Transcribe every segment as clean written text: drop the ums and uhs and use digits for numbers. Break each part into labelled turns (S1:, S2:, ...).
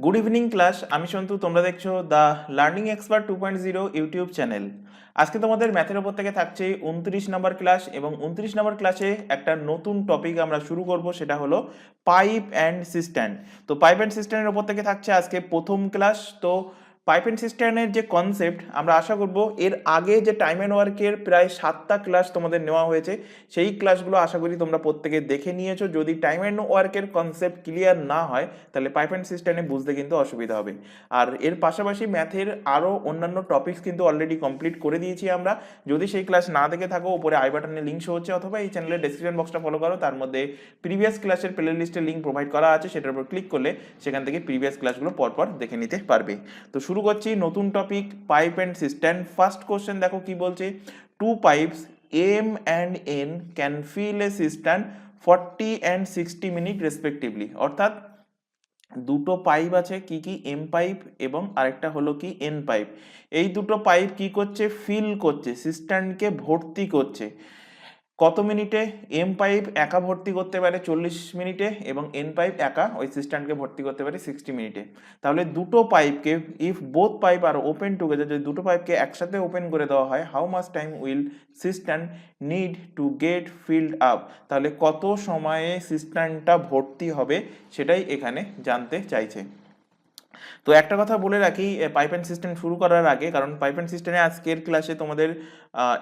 S1: Good evening class. আমি সন্তু, তোমরা দেখছো the learning expert 2.0 YouTube channel. আজকে তোমাদের ম্যাথের ওপর থেকে থাকছে 29 নম্বর ক্লাস, এবং 29 নম্বর ক্লাসে একটা নতুন টপিক আমরা শুরু করব, সেটা হলো পাইপ অ্যান্ড সিস্টেম। তো পাইপ অ্যান্ড সিস্টেমের ওপর থেকে থাকছে আজকে প্রথম ক্লাস। তো পাইপ অ্যান্ড সিস্টেমের যে কনসেপ্ট, আমরা আশা করব এর আগে যে টাইম অ্যান্ড ওয়ার্কের প্রায় 7টা ক্লাস তোমাদের নেওয়া হয়েছে, সেই ক্লাসগুলো আশা করি তোমরা প্রত্যেকে দেখে নিয়েছো। যদি টাইম অ্যান্ড ওয়ার্কের কনসেপ্ট ক্লিয়ার না হয় তাহলে পাইপ অ্যান্ড সিস্টেমে বুঝতে কিন্তু অসুবিধা হবে। আর এর পাশাপাশি ম্যাথের আরও অন্যান্য টপিকস কিন্তু অলরেডি কমপ্লিট করে দিয়েছি আমরা। যদি সেই ক্লাস না দেখে থাকো, উপরে আই বাটনে লিঙ্ক শো হচ্ছে, অথবা এই চ্যানেলের ডেসক্রিপশন বক্সটা ফলো করো, তার মধ্যে প্রিভিয়াস ক্লাসের প্লে লিস্টের লিঙ্ক প্রোভাইড করা আছে, সেটার উপর ক্লিক করলে সেখান থেকে প্রিভিয়াস ক্লাসগুলো পরপর দেখে নিতে পারবে। তো শুরু করছি নতুন topic, pipe and system. First question দেখো কি বলছে। Two pipes M and N can fill a system 40 and 60 minute respectively. অর্থাৎ দুটো পাইপ আছে, কি কি, এম পাইপ এবং আরেকটা হলো কি এন পাইপ। এই দুটো পাইপ কি করছে, ফিল করছে, সিস্টেমকে ভর্তি করছে। কত মিনিটে? এম পাইপ একা ভর্তি করতে পারে 40 মিনিটে, এবং এন পাইপ একা ওই সিস্টেমকে ভর্তি করতে পারে 60 মিনিটে। তাহলে দুটো পাইপকে, if both pipe are open together, যদি দুটো পাইপকে একসাথে ওপেন করে দেওয়া হয়, how much time will system need to get filled up, তাহলে কত সময়ে সিস্টেমটা ভর্তি হবে সেটাই এখানে জানতে চাইছে। তো একটা কথা বলে রাখি পাইপ অ্যান্ড সিস্টেম শুরু করার আগে, কারণ পাইপ অ্যান্ড সিস্টেমে আজকের ক্লাসে তোমাদের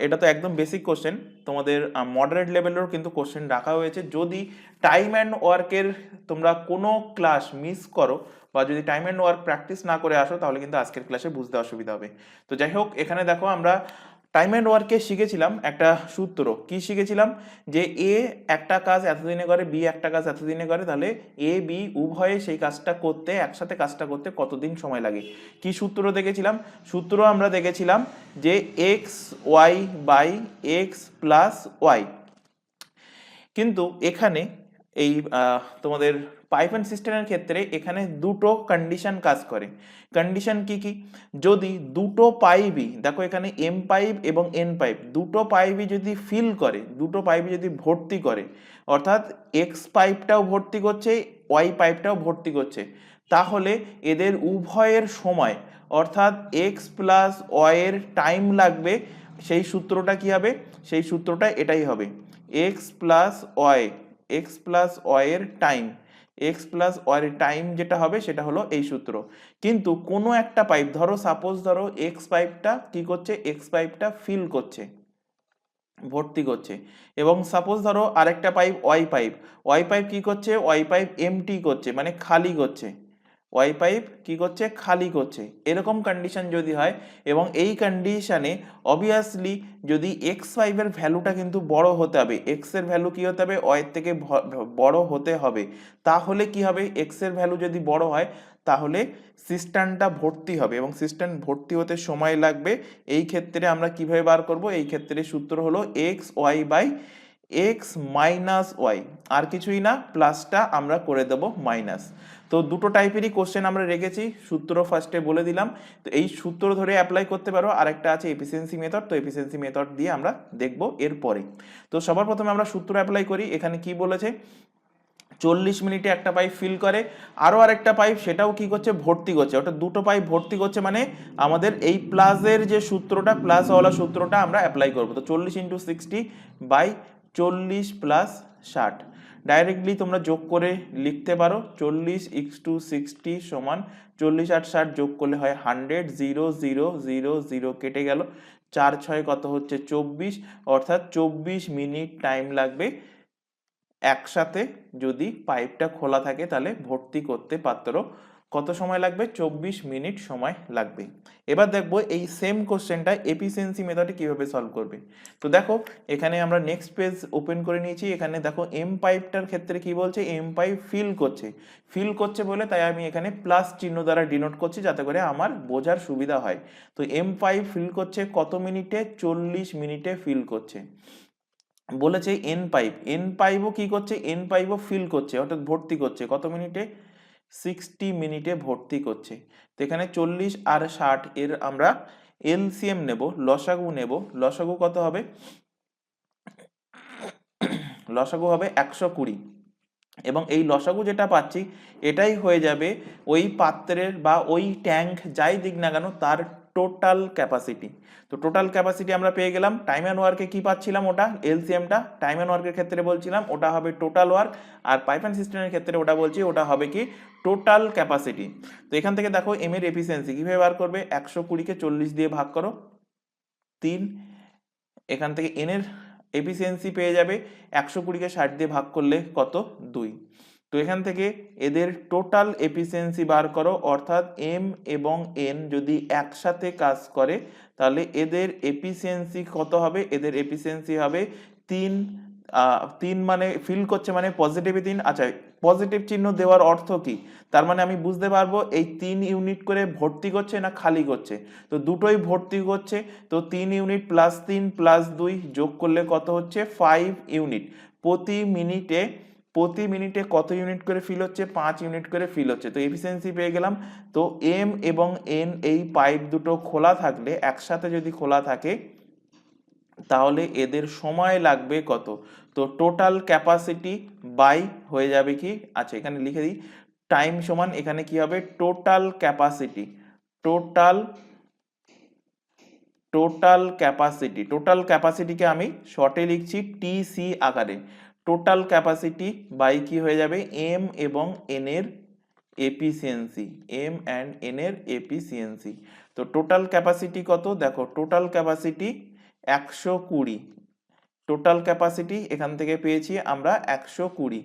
S1: এটা তো একদম বেসিক কোশ্চেন, তোমাদের মডারেট লেভেলেরও কিন্তু কোশ্চেন রাখা হয়েছে। যদি টাইম অ্যান্ড ওয়ার্কের তোমরা কোনো ক্লাস মিস করো, বা যদি টাইম অ্যান্ড ওয়ার্ক প্র্যাকটিস না করে আসো, তাহলে কিন্তু আজকের ক্লাসে বুঝতে অসুবিধা হবে। তো যাই হোক, এখানে দেখো আমরা টাইম অ্যান্ড ওয়ার্কে শিখেছিলাম একটা সূত্র। কি শিখেছিলাম? যে এ একটা কাজ এতদিনে করে, বি একটা কাজ এতদিনে করে, তাহলে এ বি উভয়ে সেই কাজটা করতে, একসাথে কাজটা করতে কতদিন সময় লাগে। কি সূত্র দেখেছিলাম? সূত্র আমরা দেখেছিলাম যে X Y by X plus Y. কিন্তু এখানে এই তোমাদের পাইপ অ্যান্ড সিস্টেমের ক্ষেত্রে এখানে দুটো কন্ডিশন কাজ করে। কন্ডিশন কি কি? যদি দুটো পাইপই, দেখো এখানে এম পাইপ এবং এন পাইপ, দুটো পাইপই যদি ফিল করে, দুটো পাইপই যদি ভর্তি করে, অর্থাৎ এক্স পাইপটাও ভর্তি করছে, ওয়াই পাইপটাও ভর্তি করছে, তাহলে এদের উভয়ের সময়, অর্থাৎ এক্স প্লাস ওয়াইয়ের টাইম লাগবে। সেই সূত্রটা কি হবে? সেই সূত্রটা এটাই হবে, X plus Y, X plus ওয়াইয়ের টাইম, এক্স প্লাস ওয়াইয়ের টাইম যেটা হবে সেটা হলো এই সূত্র। কিন্তু কোনো একটা পাইপ, ধরো সাপোজ ধরো এক্স পাইপটা কি করছে, এক্স পাইপটা ফিল করছে, ভর্তি করছে, এবং সাপোজ ধরো আরেকটা pipe Y pipe, Y pipe কি করছে, ওয়াই পাইপ এমটি করছে, মানে খালি করছে, ওয়াই পাইপ কি করছে, খালি করছে। এরকম কন্ডিশন যদি হয়, এবং এই কন্ডিশনে অবভিয়াসলি যদি এক্স পাইপের ভ্যালুটা কিন্তু বড় হতে হবে, এক্স এর ভ্যালু কি হতে হবে, ওয়াই থেকে বড় হতে হবে। তাহলে কি হবে, এক্স এর ভ্যালু যদি বড় হয় তাহলে সিস্টেমটা ভর্তি হবে, এবং সিস্টেম ভর্তি হতে সময় লাগবে। এই ক্ষেত্রে আমরা কিভাবে বার করব? এই ক্ষেত্রে সূত্র হলো X Y by X minus Y, আর কিছুই না, প্লাসটা আমরা করে দেব মাইনাস। তো দুটো টাইপেরই কোশ্চেন আমরা রেখেছি, সূত্র ফার্স্টে বলে দিলাম। তো এই সূত্র ধরে অ্যাপ্লাই করতে পারো। আরেকটা আছে এফিসিয়েন্সি মেথড, তো এফিসিয়েন্সি মেথড দিয়ে আমরা দেখব এরপরে। তো সবার প্রথমে আমরা সূত্র অ্যাপ্লাই করি। এখানে কি বলেছে, 40 মিনিটে একটা পাইপ ফিল করে, আরও আরেকটা পাইপ সেটাও কি করছে, ভর্তি করছে, অর্থাৎ দুটো পাইপ ভর্তি করছে, মানে আমাদের এই প্লাসের যে সূত্রটা, প্লাসওয়ালা সূত্রটা আমরা অ্যাপ্লাই করবো। তো 40 × 60 বাই 40 প্লাস 60, ডাইরেক্টলি তোমরা যোগ করে লিখতে পারো। 40 × 60 সমান 40 আর 60 যোগ করলে হয় 100, 0 0 0 0 কেটে গেল, 4 6 কত হচ্ছে 24, অর্থাৎ 24 মিনিট টাইম লাগবে একসাথে যদি পাইপটা খোলা থাকে তাহলে ভর্তি করতে পাত্র। কত সময় লাগবে? 24 মিনিট সময় লাগবে। এবার দেখবো এই সেম কোশ্চেনটা এফিসিয়েন্সি মেথডে কিভাবে সলভ করবে। তো দেখো এখানে আমরা নেক্সট পেজ ওপেন করে নিয়েছি। এখানে দেখো এম পাইপটার ক্ষেত্রে কি বলছে, এম পাইপ ফিল করছে, ফিল করছে বলে তাই আমি এখানে প্লাস চিহ্ন দ্বারা ডিনোট করছি, যাতে করে আমার বোঝার সুবিধা হয়। তো এম পাইপ ফিল করছে কত মিনিটে? 40 মিনিটে ফিল করছে। বলেছে এন পাইপ, এন পাইপও কি করছে, এন পাইপও ফিল করছে, অর্থাৎ ভর্তি করছে কত মিনিটে? 60 মিনিটে ভর্তি করছে। তো এখানে 40 আর 60 এর আমরা এলসিএম নেব, লসাগু নেব। লসাগু কত হবে? লসাগু হবে 120। এবং এই লসাগু যেটা পাচ্ছি এটাই হয়ে যাবে ওই পাত্রের বা ওই ট্যাঙ্ক যাই দিক না কেন তার টোটাল ক্যাপাসিটি। তো টোটাল ক্যাপাসিটি আমরা পেয়ে গেলাম। টাইম অ্যান্ড ওয়ার্কে কি পাচ্ছিলাম, ওটা এলসিএমটা টাইম অ্যান্ড ওয়ার্কের ক্ষেত্রে বলছিলাম ওটা হবে টোটাল ওয়ার্ক, আর পাইপ অ্যান্ড সিস্টেমের ক্ষেত্রে ওটা বলছি ওটা হবে কি টোটাল ক্যাপাসিটি। তো এখান থেকে দেখো এম এর এফিসিয়েন্সি কীভাবে বার করবে, 120কে 40 দিয়ে ভাগ করো 3, এখান থেকে এন এর এফিসিয়েন্সি পেয়ে যাবে 120কে 60 দিয়ে ভাগ করলে কত 2। তো এখান থেকে এদের টোটাল এফিসিয়েন্সি বার করো, অর্থাৎ এম এবং এন যদি একসাথে কাজ করে তাহলে এদের এফিসিয়েন্সি কত হবে, এদের এফিসিয়েন্সি হবে 3। 3 মানে ফিল করছে মানে পজিটিভে 3। আচ্ছা, পজিটিভ চিহ্ন দেওয়ার অর্থ কি, তার মানে আমি বুঝতে পারবো এই 3 ইউনিট করে ভর্তি করছে না খালি করছে। তো দুটোই ভর্তি করছে, তো 3 ইউনিট প্লাস 3 প্লাস 2 যোগ করলে কত হচ্ছে 5 ইউনিট। প্রতি মিনিটে কত ইউনিট করে ফিল হচ্ছে, 5 ইউনিট করে ফিল হচ্ছে। তো এফিসিয়েন্সি পেয়ে গেলাম। তো এম এবং এন এই পাইপ দুটো খোলা থাকলে, একসাথে যদি খোলা থাকে তাহলে এদের সময় লাগবে কত, তো টোটাল ক্যাপাসিটি বাই হয়ে যাবে কি, আচ্ছা এখানে লিখে দিই টাইম সমান এখানে কি হবে টোটাল ক্যাপাসিটি। টোটাল ক্যাপাসিটিকে আমি শর্টে লিখছি টিসি আকারে। টোটাল ক্যাপাসিটি বাই কি হয়ে যাবে এম এবং এন এর এফিসিয়েন্সি, এম অ্যান্ড এন এর এফিসিয়েন্সি। তো টোটাল ক্যাপাসিটি কত, দেখো টোটাল ক্যাপাসিটি 120। টোটাল ক্যাপাসিটি এখান থেকে পেয়েছি আমরা 120,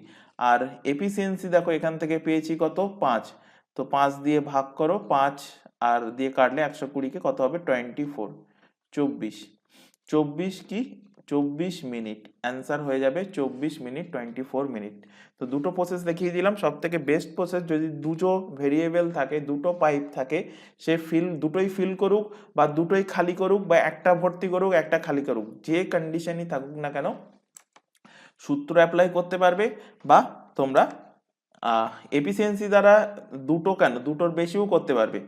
S1: আর এফিসিয়েন্সি দেখো এখান থেকে পেয়েছি কত 5। তো 5 দিয়ে ভাগ করো, 5 আর দিয়ে কাটলে 120কে কত হবে 24, 24 কি 24 মিনিট, অ্যান্সার হয়ে যাবে 24 মিনিট 24 মিনিট। তো দুটো প্রসেস দেখিয়ে দিলাম। সব থেকে বেস্ট প্রসেস যদি দুটো ভেরিয়েবল থাকে, দুটো পাইপ থাকে, সে দুটোই ফিল করুক বা দুটোই খালি করুক বা একটা ভর্তি করুক একটা খালি করুক, যে কন্ডিশনই থাকুক না কেন সূত্র অ্যাপ্লাই করতে পারবে। বা তোমরা এফিসিয়েন্সি দ্বারা দুটো কেন দুটোর বেশিও করতে পারবে।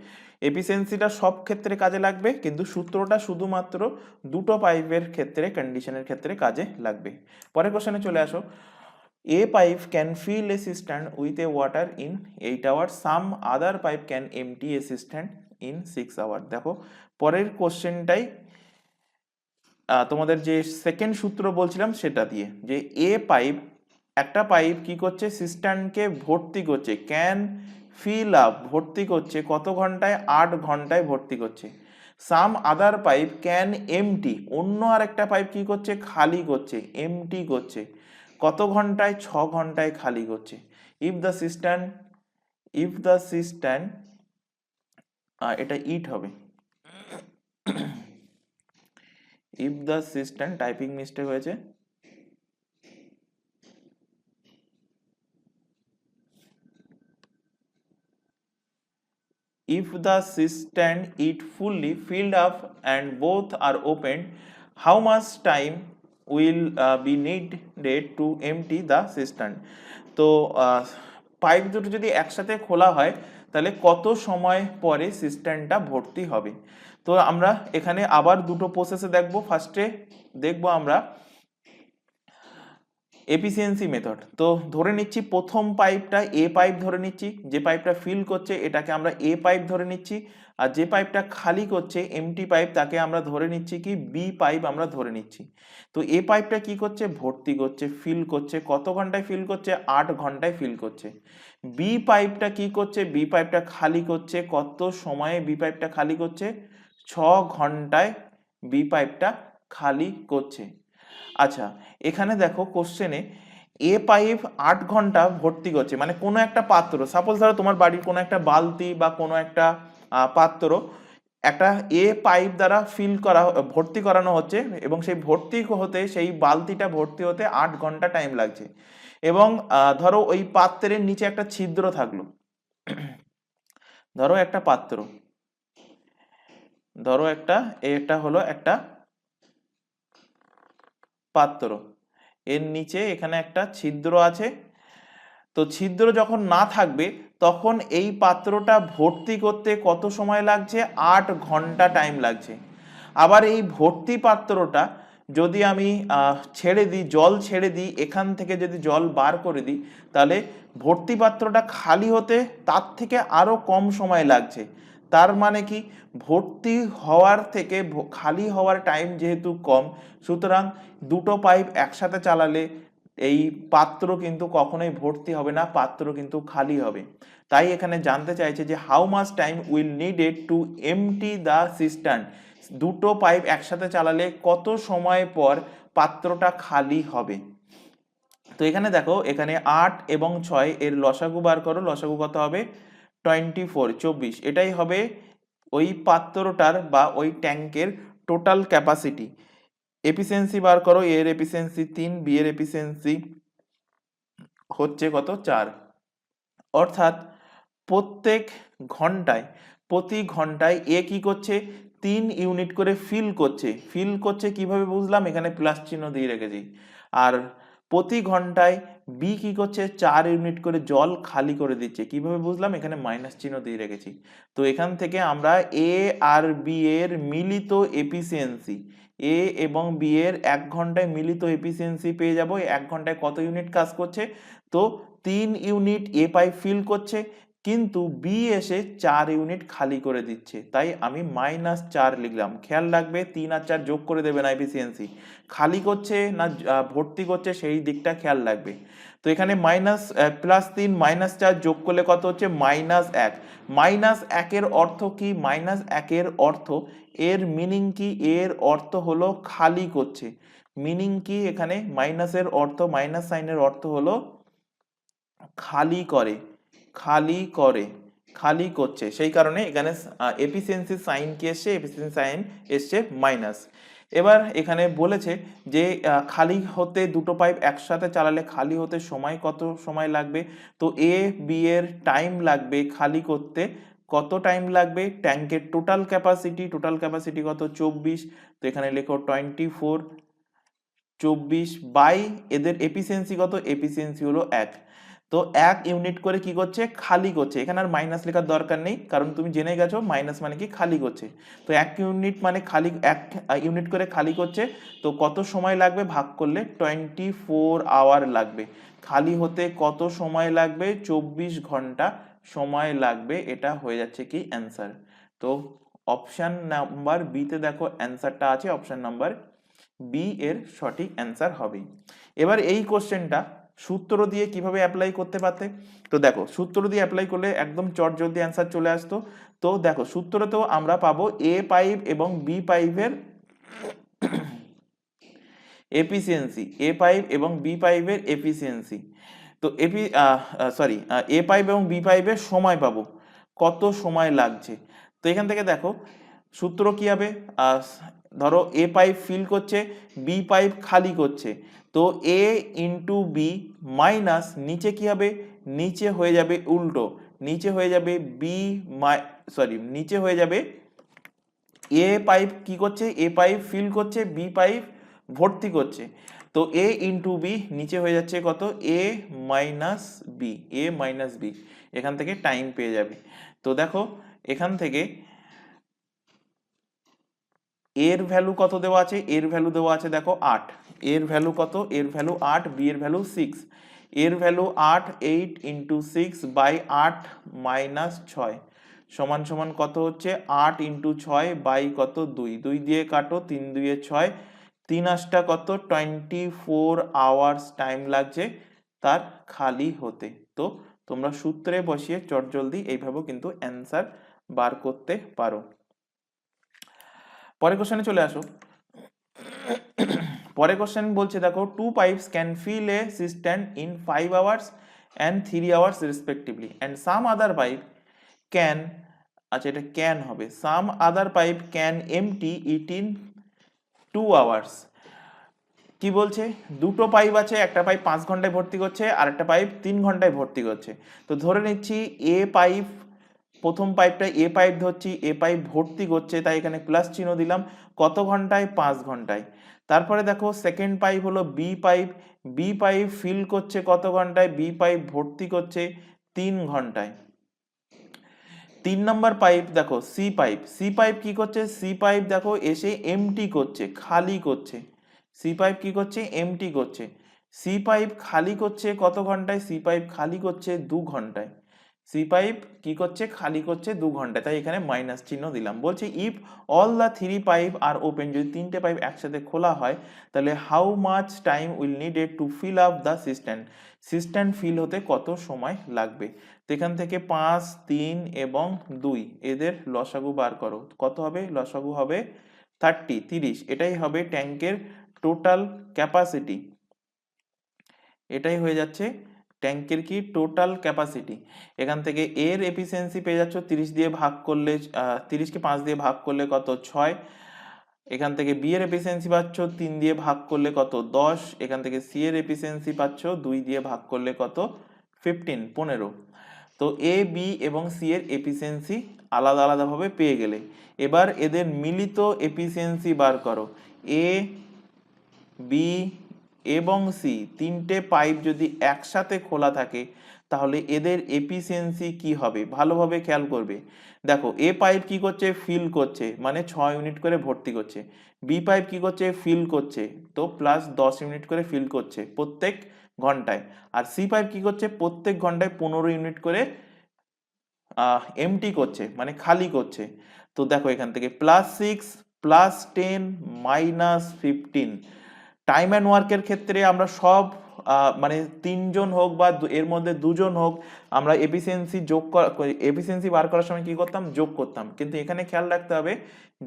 S1: এফিসিয়েন্সিটা সব ক্ষেত্রে কাজে লাগবে, কিন্তু সূত্রটা শুধুমাত্র দুটো পাইপের ক্ষেত্রে কন্ডিশনের ক্ষেত্রে কাজে লাগবে। পরের কোশ্চেনে চলে আসো। A pipe can fill a cistern with a water in 8 hours. Some other pipe can empty a cistern in 6 hours. দেখো পরের কোশ্চেনটাই তোমাদের যে সেকেন্ড সূত্র বলছিলাম সেটা দিয়ে, যে একটা পাইপ কি করছে সিস্টার্নকে ভর্তি করছে, ক্যান ফিল আপ ভর্তি করছে কত ঘন্টায়, 8 ঘন্টায় ভর্তি করছে। সাম আদার পাইপ ক্যান এমটি, অন্য আর একটা পাইপ কি করছে খালি করছে, এমটি করছে কত ঘন্টায়, 6 ঘন্টায় খালি করছে। ইফ দ্য সিস্টার্ন এটা ইট হবে, if the cistern typing mistake হয়েছে, if the cistern is fully filled up and both are opened, how much time will be needed to empty the cistern? তো পাইপ দুটো যদি একসাথে খোলা হয় তাহলে কত সময় পরে সিস্টার্নটা ভর্তি হবে। তো আমরা এখানে আবার দুটো প্রসেসে দেখব। ফার্স্টে দেখব আমরা এফিসিয়েন্সি মেথড। তো ধরে নিচ্ছি প্রথম পাইপটা এ পাইপ ধরে নিচ্ছি, যে পাইপটা ফিল করছে এটাকে আমরা এ পাইপ ধরে নিচ্ছি, আর যে পাইপটা খালি করছে এমটি পাইপ তাকে আমরা ধরে নিচ্ছি কি বি পাইপ আমরা ধরে নিচ্ছি। তো এ পাইপটা কি করছে ভর্তি করছে, ফিল করছে, কত ঘন্টায় ফিল করছে 8 ঘন্টায় ফিল করছে। বি পাইপটা কি করছে, বি পাইপটা খালি করছে, কত সময়ে বি পাইপটা খালি করছে 6 ঘন্টায় বি পাইপটা খালি করছে। আচ্ছা এখানে দেখো কোশ্চেনে এ পাইপ 8 ঘন্টা ভর্তি করছে, মানে কোনো একটা পাত্র, সাপোজ ধরো তোমার বাড়ির কোনো একটা বালতি বা কোনো একটা পাত্র একটা এ পাইপ দ্বারা ভর্তি করানো হচ্ছে, এবং সেই ভর্তি হতে সেই বালতিটা ভর্তি হতে 8 ঘন্টা টাইম লাগছে। এবং ধরো ওই পাত্রের নিচে একটা ছিদ্র থাকলো, ধরো একটা পাত্র, ধরো এটা হলো একটা পাত্র, এর নিচে এখানে একটা ছিদ্র আছে। তো ছিদ্র যখন না থাকবে তখন এই পাত্রটা ভর্তি করতে কত সময় লাগছে, 8 ঘন্টা টাইম লাগছে। আবার এই ভর্তি পাত্রটা যদি আমি ছেড়ে দিই, জল ছেড়ে দিই, এখান থেকে যদি জল বার করে দিই, তাহলে ভর্তি পাত্রটা খালি হতে তার থেকে আরও কম সময় লাগছে। তার মানে কি, ভর্তি হওয়ার থেকে খালি হওয়ার টাইম যেহেতু কম, সুতরাং দুটো পাইপ একসাথে চালালে এই পাত্র কিন্তু কখনোই ভর্তি হবে না, পাত্র কিন্তু খালি হবে। তাই এখানে জানতে চাইছে যে how much time will needed to empty the cistern. দুটো পাইপ একসাথে চালালে কত সময় পর পাত্রটা খালি হবে। তো এখানে দেখো, এখানে 8 এবং 6 এর লসাগু বার করো। লসাগু কত হবে? 24, 24। এটাই হবে ওই পাত্রটার বা ওই ট্যাঙ্কের টোটাল ক্যাপাসিটি। এফিসিয়েন্সি বার করো। এর এফিসিয়েন্সি 3, বি এর এফিসিয়েন্সি হচ্ছে কত? 4। অর্থাৎ প্রত্যেক ঘন্টায়, প্রতি ঘন্টায় এ কি করছে? 3 ইউনিট করে ফিল করছে। ফিল করছে কিভাবে বুঝলাম? এখানে প্লাস চিহ্ন দিয়ে রেখেছি। আর প্রতি ঘন্টায় বি কি করছে? 4 ইউনিট করে জল খালি করে দিচ্ছে। কিভাবে বুঝলাম? এখানে মাইনাস চিহ্ন দিয়ে রেখেছি। তো এখান থেকে আমরা এ আর বি এর মিলিত এফিসিয়েন্সি, এ এবং বি এর 1 ঘন্টায় মিলিত এফিসিয়েন্সি পেয়ে যাব। 1 ঘন্টায় কত ইউনিট কাজ করছে? তো 3 ইউনিট এ পাইপ ফিল করছে, কিন্তু বি এসে 4 ইউনিট খালি করে দিচ্ছে। তাই আমি -4 লিখলাম। খেয়াল রাখবে 3 আর 4 যোগ করে দেবে না এফিসিয়েন্সি, খালি করছে না ভর্তি করছে সেই দিকটা খেয়াল রাখবে। তো এখানে +3 -4 যোগ করলে কত হচ্ছে? -1। -1 এর অর্থ কি? -1 এর অর্থ, এর মিনিং কি? এর অর্থ হলো খালি করছে। মিনিং কি? এখানে মাইনাসের অর্থ, মাইনাস সাইনের অর্থ হলো খালি করে, খালি করে, খালি করছে। সেই কারণে এখানে এফিসিয়েন্সি সাইন কি এসছে? এফিসিয়েন্সি সাইন এসছে মাইনাস। এবার এখানে বলেছে যে খালি হতে দুটো পাইপ একসাথে চালালে খালি হতে সময় কত সময় লাগবে? তো এ বি এর টাইম লাগবে খালি করতে। কত টাইম লাগবে? ট্যাঙ্কের টোটাল ক্যাপাসিটি, টোটাল ক্যাপাসিটি কত? 24। তো এখানে লেখো 24, 24 বাই এদের এফিসিয়েন্সি কত? এফিসিয়েন্সি হলো 1। তো 1 ইউনিট করে কি করছে? খালি করছে। এখানে আর মাইনাস লেখার দরকার নেই, কারণ তুমি জেনে গেছো মাইনাস মানে কি? খালি করছে। তো 1 ইউনিট মানে খালি, 1 ইউনিট করে খালি করছে। তো কত সময় লাগবে? ভাগ করলে 24 আওয়ার লাগবে। খালি হতে কত সময় লাগবে? 24 ঘন্টা সময় লাগবে। এটা হয়ে যাচ্ছে কি? অ্যান্সার। তো অপশন নাম্বার বি তে দেখো অ্যান্সারটা আছে, অপশন নাম্বার বি এর সঠিক অ্যান্সার হবে। এবার এই কোশ্চেনটা সূত্র দিয়ে কিভাবে অ্যাপ্লাই করতে পারতে? তো দেখো, সূত্র দিয়ে অ্যাপ্লাই করলে একদম চটজলদি অ্যান্সার চলে আসতো। তো দেখো, সূত্রতেও আমরা পাবো এ পাইপ এবং বি পাইপের এফিসিয়েন্সি, এ পাইপ এবং বি পাইপের এফিসিয়েন্সি। তো এ পাইপ এবং বি পাইপের সময় পাবো, কত সময় লাগছে। তো এখান থেকে দেখো সূত্র কি হবে? ধরো এ পাইপ ফিল করছে, বি পাইপ খালি করছে। তো এ ইন্টু বি মাইনাস নিচে কি হবে? নিচে হয়ে যাবে উল্টো, নিচে হয়ে যাবে নিচে হয়ে যাবে এ পাইপ কি করছে? এ পাইপ ফিল করছে, বি পাইপ ভর্তি করছে। তো এ ইন্টু বি নিচে হয়ে যাচ্ছে কত? এ মাইনাস বি, এ মাইনাস বি। এখান থেকে টাইম পেয়ে যাবে। তো দেখো এখান থেকে এর ভ্যালু কত দেওয়া আছে? এর ভ্যালু দেওয়া আছে দেখো 8। এর ভ্যালু কত? এর ভ্যালু 8, বি এর ভ্যালু 6। এর ভ্যালু 8, 8 ইন্টু 6 বাই 8 মাইনাস 6 সমান সমান কত হচ্ছে? 8 ইন্টু 6 বাই কত? 2, 2 দিয়ে কাটো, 3 2 6, 3 8 কত? 24 আওয়ার্স টাইম লাগছে তার খালি হতে। তো তোমরা সূত্রে বসিয়ে চটজলদি এইভাবেও কিন্তু অ্যান্সার বার করতে পারো। পরের কোশ্চেনে চলে আসো। পরের কোশ্চেন বলছে দেখো, 2 pipes can fill a cistern in 5 hours and 3 hours respectively and some other pipe can, আচ্ছা এটা ক্যান হবে, some other pipe can empty it in 2 hours। কি বলছে? দুটো পাইপ আছে, একটা পাইপ 5 ঘন্টায় ভর্তি করছে আর একটা পাইপ 3 ঘন্টায় ভর্তি করছে। তো ধরে নিচ্ছি এ পাইপ, প্রথম পাইপটা এ পাইপ ধরছি, এ পাইপ ভর্তি করছে, তাই এখানে প্লাস চিহ্ন দিলাম। কত ঘন্টায়? 5 ঘন্টায়। তারপরে দেখো সেকেন্ড পাইপ হলো B pipe, B pipe fill করছে কত ঘন্টায়? বি পাইপ ভর্তি করছে 3 ঘন্টায়। 3 নম্বর পাইপ দেখো সি পাইপ, সি পাইপ কি করছে? সি পাইপ দেখো এসে এমটি করছে, খালি করছে। সি পাইপ কি করছে, এমটি করছে। সি পাইপ খালি করছে কত ঘন্টায়, সি পাইপ খালি করছে 2 ঘন্টায়। সি পাইপ কি করছে, খালি করছে 2 ঘন্টায়, তাই এখানে মাইনাস চিহ্ন দিলাম। বলছে if all the 3 pipe are open, যদি 3টে পাইপ একসাথে খোলা হয় তাহলে how much time will needed to fill up the system, system fill হতে কত সময় লাগবে। তো এখান থেকে 5, 3 এবং 2 এদের লসাগু বার করো, কত হবে, লসাগু হবে 30, এটাই হবে ট্যাঙ্কের টোটাল ক্যাপাসিটি, এটাই হয়ে যাচ্ছে ট্যাঙ্কের কি টোটাল ক্যাপাসিটি। এখান থেকে এর এফিসিয়েন্সি পেয়ে যাচ্ছ 30 দিয়ে ভাগ করলে, 30কে 5 দিয়ে ভাগ করলে কত, 6। এখান থেকে বি এর এফিসিয়েন্সি পাচ্ছ 3 দিয়ে ভাগ করলে কত, 10। এখান থেকে সি এর এফিসিয়েন্সি পাচ্ছ 2 দিয়ে ভাগ করলে কত, 15। তো এ, বি এবং সি এর এফিসিয়েন্সি আলাদা আলাদাভাবে পেয়ে গেলে এবার এদের মিলিত এফিসিয়েন্সি বার করো। এ, বি এবং সি 3টে পাইপ যদি একসাথে খোলা থাকে তাহলে এদের এফিসিয়েন্সি কি হবে, ভালোভাবে খেয়াল করবে। দেখো এ পাইপ কি করছে, ফিল করছে, মানে 6 ইউনিট করে ভর্তি করছে। বি পাইপ কি করছে, ফিল করছে, তো প্লাস 10 ইউনিট করে ফিল করছে প্রত্যেক ঘন্টায়। আর সি পাইপ কি করছে, প্রত্যেক ঘন্টায় 15 ইউনিট করে এমটি করছে, মানে খালি করছে। তো দেখো এখান থেকে +6 +10 -15, টাইম অ্যান্ড ওয়ার্কের ক্ষেত্রে আমরা সব মানে 3 জন হোক বা এর মধ্যে 2 জন হোক, আমরা এফিসিয়েন্সি এফিসিয়েন্সি বার করার সময় কি করতাম, যোগ করতাম। কিন্তু এখানে খেয়াল রাখতে হবে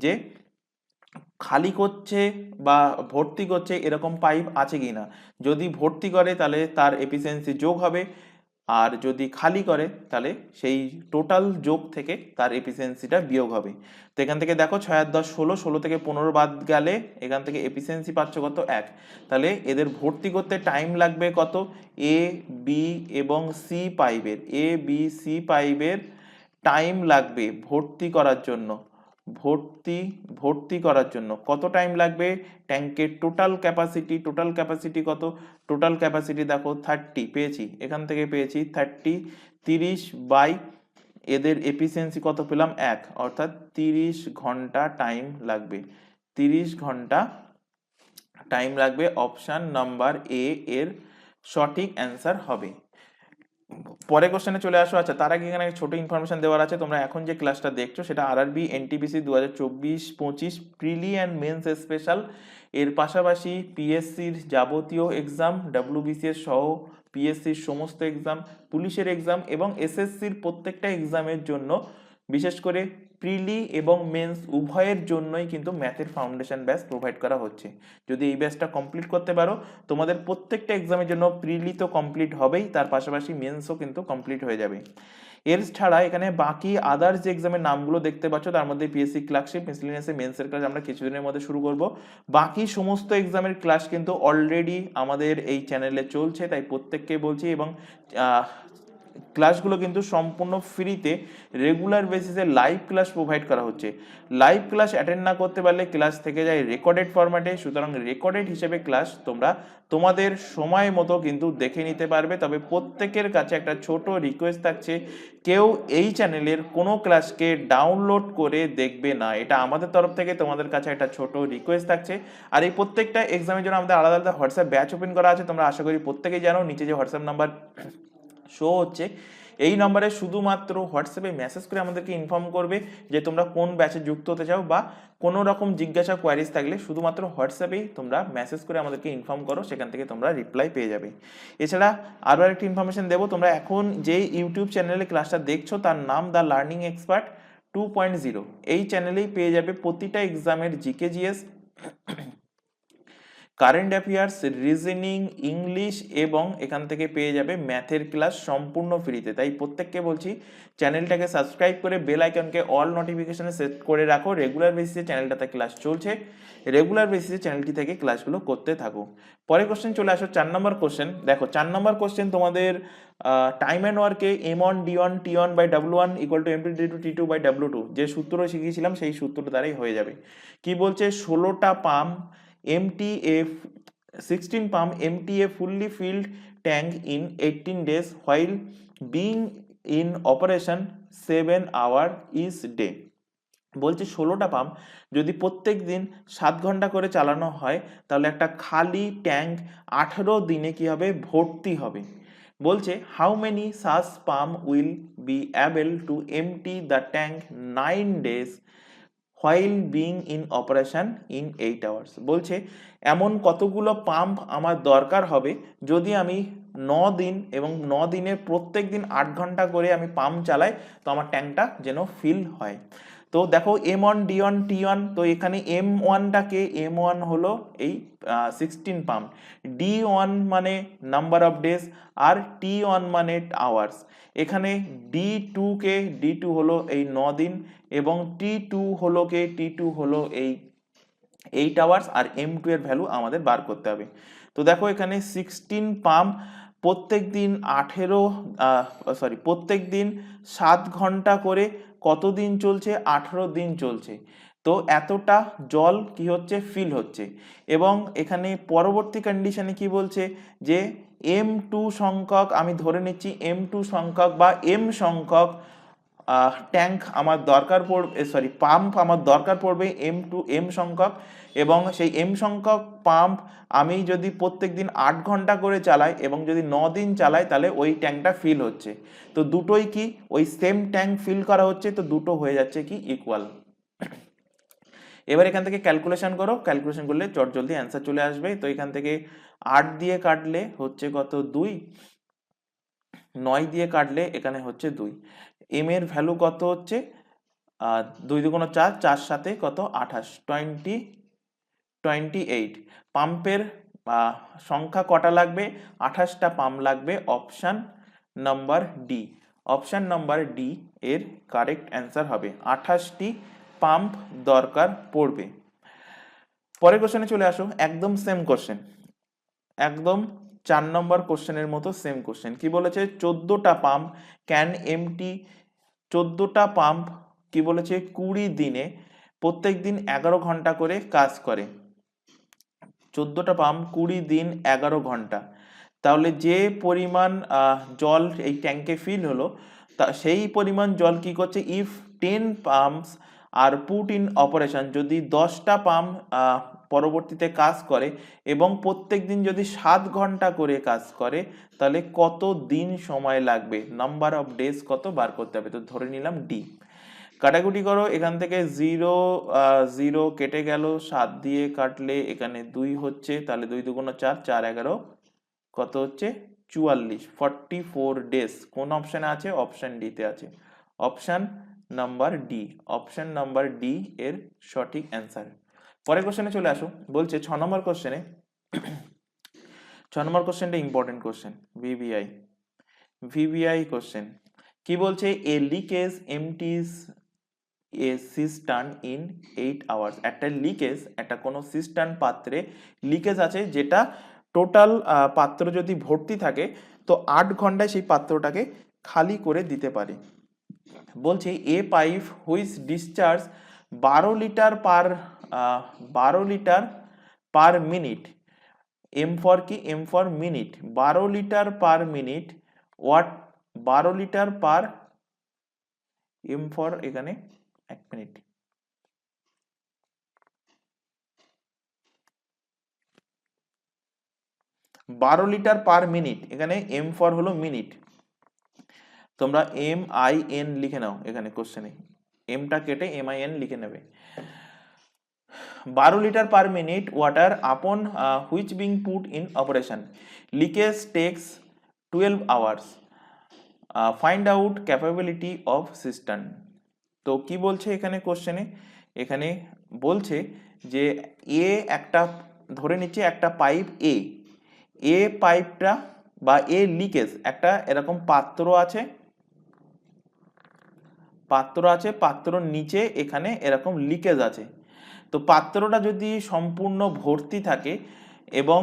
S1: যে খালি করছে বা ভর্তি করছে এরকম পাইপ আছে কিনা। যদি ভর্তি করে তাহলে তার এফিসিয়েন্সি যোগ হবে, আর যদি খালি করে তাহলে সেই টোটাল যোগ থেকে তার এফিসিয়েন্সিটা বিয়োগ হবে। তো এখান থেকে দেখো 6 আর 10 16, 16 থেকে 15 বাদ গেলে এখান থেকে এফিসিয়েন্সি পাচ্ছ কত, 1। তাহলে এদের ভর্তি করতে টাইম লাগবে কত, এ, বি এবং সি পাইপের, এ, বি, সি পাইপের টাইম লাগবে ভর্তি করার জন্য। ভর্তি করার জন্য কত টাইম লাগবে, ট্যাঙ্কের টোটাল ক্যাপাসিটি কত, টোটাল ক্যাপাসিটি দেখো 30 পেয়েছি, এখান থেকে পেয়েছি 30, 30 বাই এদের এফিসিয়েন্সি কত পেলাম, 1, অর্থাৎ 30 ঘন্টা টাইম লাগবে। 30 ঘন্টা টাইম লাগবে, অপশন নাম্বার এ এর সঠিক অ্যান্সার হবে। পরে কোশ্চেনে চলে আসো। আচ্ছা তার আগে এখানে ছোট ইনফরমেশন দেওয়ার আছে, তোমরা এখন যে ক্লাসটা দেখছো সেটা RRB NTPC 2024-25 prelim and mains special, এর পাশাপাশি পিএসসির যাবতীয় এক্সাম, ডাব্লিউবিসিএস সহ পিএসসির সমস্ত এক্সাম, পুলিশের এক্সাম এবং এসএসসির প্রত্যেকটা এক্সামের জন্য, বিশেষ করে প্রিলি এবং মেন্স উভয়ের জন্যই কিন্তু ম্যাথের ফাউন্ডেশন ব্যাচ প্রোভাইড করা হচ্ছে। যদি এই ব্যাচটা কমপ্লিট করতে পারো তোমাদের প্রত্যেকটা এক্সামের জন্য প্রিলি তো কমপ্লিট হবেই, তার পাশাপাশি মেন্সও কিন্তু কমপ্লিট হয়ে যাবে। এর ছাড়া এখানে বাকি আদার্স যে এক্সামের নামগুলো দেখতে পাচ্ছ তার মধ্যে পিএসসি ক্লার্কশিপ, মিসেলেনিয়াসে মেন্সের ক্লাস আমরা কিছুদিনের মধ্যে শুরু করব। বাকি সমস্ত এক্সামের ক্লাস কিন্তু অলরেডি আমাদের এই চ্যানেলে চলছে, তাই প্রত্যেককে বলছি। এবং ক্লাসগুলো কিন্তু সম্পূর্ণ ফ্রিতে রেগুলার বেসিসে লাইভ ক্লাস প্রোভাইড করা হচ্ছে। লাইভ ক্লাস অ্যাটেন্ড না করতে পারলে ক্লাস থেকে যায় রেকর্ডেড ফরম্যাটে, সুতরাং রেকর্ডেড হিসেবে ক্লাস তোমরা তোমাদের সময় মতো কিন্তু দেখে নিতে পারবে। তবে প্রত্যেকের কাছে একটা ছোট রিকোয়েস্ট থাকছে, কেউ এই চ্যানেলের কোনো ক্লাসকে ডাউনলোড করে দেখবে না, এটা আমাদের তরফ থেকে তোমাদের কাছে একটা ছোট রিকোয়েস্ট থাকছে। আর এই প্রত্যেকটা এক্সামের জন্য আমাদের আলাদা আলাদা হোয়াটসঅ্যাপ ব্যাচ ওপেন করা আছে, তোমরা আশা করি প্রত্যেকেই জানো। নিচে যে হোয়াটসঅ্যাপ নাম্বার শো হচ্ছে এই নম্বরে শুধুমাত্র হোয়াটসঅ্যাপে মেসেজ করে আমাদেরকে ইনফর্ম করবে যে তোমরা কোন ব্যাচে যুক্ত হতে চাও, বা কোনো রকম জিজ্ঞাসা কোয়ারিজ থাকলে শুধুমাত্র হোয়াটসঅ্যাপেই তোমরা মেসেজ করে আমাদেরকে ইনফর্ম করো, সেখান থেকে তোমরা রিপ্লাই পেয়ে যাবে। এছাড়া আরও একটি ইনফরমেশন দেবো, তোমরা এখন যে ইউটিউব চ্যানেলে ক্লাসটা দেখছো তার নাম দ্য লার্নিং এক্সপার্ট 2.0, এই চ্যানেলেই পেয়ে যাবে প্রতিটা এক্সামের GK, GS, current affairs, reasoning, English এবং এখান থেকে পেয়ে যাবে ম্যাথের ক্লাস সম্পূর্ণ ফ্রিতে। তাই প্রত্যেককে বলছি চ্যানেলটাকে সাবস্ক্রাইব করে বেল আইকনকে অল নোটিফিকেশনে সেট করে রাখো। রেগুলার বেসিসে চ্যানেলটাতে ক্লাস চলছে, রেগুলার বেসিসে চ্যানেলটি থেকে ক্লাসগুলো করতে থাকো। পরে কোশ্চেন চলে আসো 4 নম্বর কোশ্চেন। দেখো 4 নম্বর কোশ্চেন তোমাদের টাইম অ্যান্ড ওয়ার্কে M1 D1 T1 by W1 = M2 D2 T2 by W2 যে সূত্র শিখিয়েছিলাম সেই সূত্র দ্বারাই হয়ে যাবে। কি বলছে, 16টা pump MTA 16 pump MTA fully filled tank in 18 days while being in operation 7 hours each day. বলছে 16টা পাম্প যদি প্রত্যেক দিন 7 ঘন্টা করে চালানো হয় তাহলে একটা খালি ট্যাঙ্ক 18 দিনে কি হবে, ভর্তি হবে। বলছে how many such pump will be able to empty the tank 9 days while being in operation in 8 hours. বলছে এমন কতগুলো পাম্প আমার দরকার হবে যদি আমি 9 দিন এবং 9 দিনের প্রত্যেক দিন 8 ঘন্টা করে আমি পাম্প চালাই, তো আমার ট্যাঙ্কটা যেন ফিল হয়। তো দেখো M1 D1 T1, তো এখানে M1টাকে M1 হলো এই 16 পাম্প, D1 মানে number of days R T1 মানে আওয়ার্স। এখানে D2 D2 হলো এই 9 দিন এবং T2 হলো এই 8 আওয়ার্স, আর M2 এর ভ্যালু আমাদের বার করতে হবে। তো দেখো এখানে 16 পাম্প প্রত্যেক দিন প্রত্যেক দিন 7 ঘন্টা করে কতদিন চলছে, 18 দিন চলছে। তো এতটা জল কি হচ্ছে, ফিল হচ্ছে। এবং এখানে পরবর্তী কন্ডিশনে কি বলছে যে M2 সংখ্যক, আমি ধরে নিচ্ছি M2 সংখ্যক বা M সংখ্যক ট্যাঙ্ক আমার দরকার পড়বে, পাম্প আমার দরকার পড়বে M সংখ্যক, এবং সেই M সংখ্যক পাম্প আমি যদি প্রত্যেক দিন 8 ঘন্টা করে চালাই এবং যদি 9 দিন চালাই তাহলে ওই ট্যাঙ্কটা ফিল হচ্ছে। তো দুটোই কি ওই সেম ট্যাঙ্ক ফিল করা হচ্ছে, তো দুটো হয়ে যাচ্ছে কি ইকুয়াল। এবার এখান থেকে ক্যালকুলেশন করো, ক্যালকুলেশন করলে জলদি অ্যান্সার চলে আসবে। তো এখান থেকে 8 দিয়ে কাটলে হচ্ছে কত, 2, 9 দিয়ে কাটলে এখানে হচ্ছে 2। এম এর ভ্যালু কত হচ্ছে 2 দুগুণ 4, 4 সাথে কত 28, 28। পাম্পের সংখ্যা কটা লাগবে, 28টা পাম্প লাগবে। Option number D, option number D এর কারেক্ট অ্যান্সার হবে, 28টি পাম্প দরকার পড়বে। পরের কোশ্চেনে চলে আসো, একদম সেম কোশ্চেন, একদম 4 নম্বর কোশ্চেনের মতো সেম কোশ্চেন। কি বলেছে, 14টা পাম্প ক্যান এমটি, 14টা পাম্প কি বলেছে 20 দিনে প্রত্যেক দিন 11 ঘন্টা করে কাজ করে। 14টা পাম্প 20 দিন 11 ঘন্টা, তাহলে যে পরিমাণ জল এই ট্যাঙ্কে ফিল হলো তা সেই পরিমাণ জল কি করছে, if 10 pumps are put in operation, যদি 10টা পাম্প পরবর্তীতে কাজ করে এবং প্রত্যেক দিন যদি 7 ঘন্টা করে কাজ করে তাহলে কত দিন সময় লাগবে, নাম্বার অফ ডেজ কত বার করতে হবে। তো ধরে নিলাম ডি। কাটাকুটি করো, এখান থেকে 0 0 কেটে গেল, 7 দিয়ে কাটলে এখানে 2 হচ্ছে, তাহলে 2 দুগুণ 4, 4 11 কত হচ্ছে 44, 44 ডেজ। কোন অপশনে আছে, অপশন ডি তে আছে, option number D, option number D এর সঠিক অ্যান্সার। পরের কোশ্চেনে চলে আসো, বলছে 6 নম্বর কোশ্চেনে, 6 নম্বর কোশ্চেনটা ইম্পর্টেন্ট কোশ্চেন, ভিভিআই কোশ্চেন। কি বলছে, a leakage empties a cistern in 8 hours. একটা লিকেজ, একটা কোনো সিস্টার্ন পাত্রে লিকেজ আছে, যেটা টোটাল পাত্র যদি ভর্তি থাকে তো 8 ঘন্টায় সেই পাত্রটাকে খালি করে দিতে পারে। বলছে a pipe which discharge 12 litre per minute, M for কি, M for minute, 12 litre per minute, what 12 litre per, M for এখানে 1 মিনিট, 12 লিটার পার মিনিট, এখানে এম ফর হলো মিনিট, তোমরা MIN লিখে নাও এখানে কোশ্চেনে, এমটা কেটে MIN লিখে নেবে। 12 litre per minute water upon which being put in operation, leakage takes 12 hours, find out capability of cistern. তো কি বলছে এখানে কোশ্চেনে, এখানে বলছে যে এ একটা, ধরে নিচ্ছে একটা পাইপ এ পাইপটা বা এ লিকেজ, একটা এরকম পাত্র আছে, পাত্রর নিচে এখানে এরকম লিকেজ আছে। তো পাত্রটা যদি সম্পূর্ণ ভর্তি থাকে এবং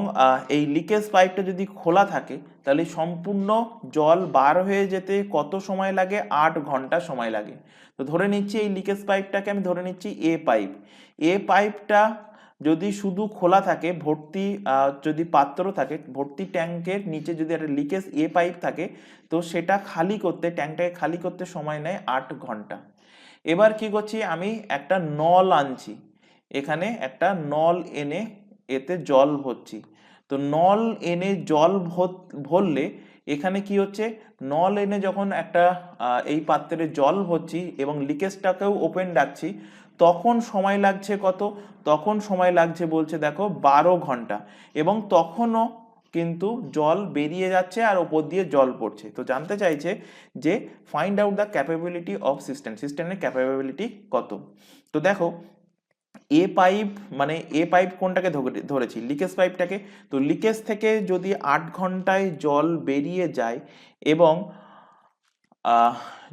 S1: এই লিকেজ পাইপটা যদি খোলা থাকে তাহলে সম্পূর্ণ জল বার হয়ে যেতে কত সময় লাগে, 8 ঘন্টা সময় লাগে। তো ধরে নিচ্ছি এই লিকেজ পাইপটাকে আমি ধরে নিচ্ছি এ পাইপটা যদি শুধু খোলা থাকে ভর্তি যদি পাত্র থাকে, ভর্তি ট্যাঙ্কের নিচে যদি একটা লিকেজ এ পাইপ থাকে, তো সেটা খালি করতে, ট্যাঙ্কটাকে খালি করতে সময় নেয় 8 ঘন্টা। এবার কি করছি, আমি একটা নল আনছি, এখানে একটা নল এনে এতে জল ভরছি। তো নল এনে জল ভরলে এখানে কি হচ্ছে, নল এনে যখন একটা এই পাত্রে জল ভরছি এবং লিকেজটাকেও ওপেন রাখছি, তখন সময় লাগছে কত, তখন সময় লাগছে বলছে দেখো 12 ঘন্টা, এবং তখনও কিন্তু জল বেরিয়ে যাচ্ছে আর ওপর দিয়ে জল পড়ছে। তো জানতে চাইছে যে find out the capability of system, সিস্টেমের ক্যাপাবিলিটি কত। তো দেখো এ পাইপ, মানে এ পাইপ কোনটাকে ধরেছি, লিকেজ পাইপটাকে। তো লিকেজ থেকে যদি 8 ঘন্টায় জল বেরিয়ে যায়, এবং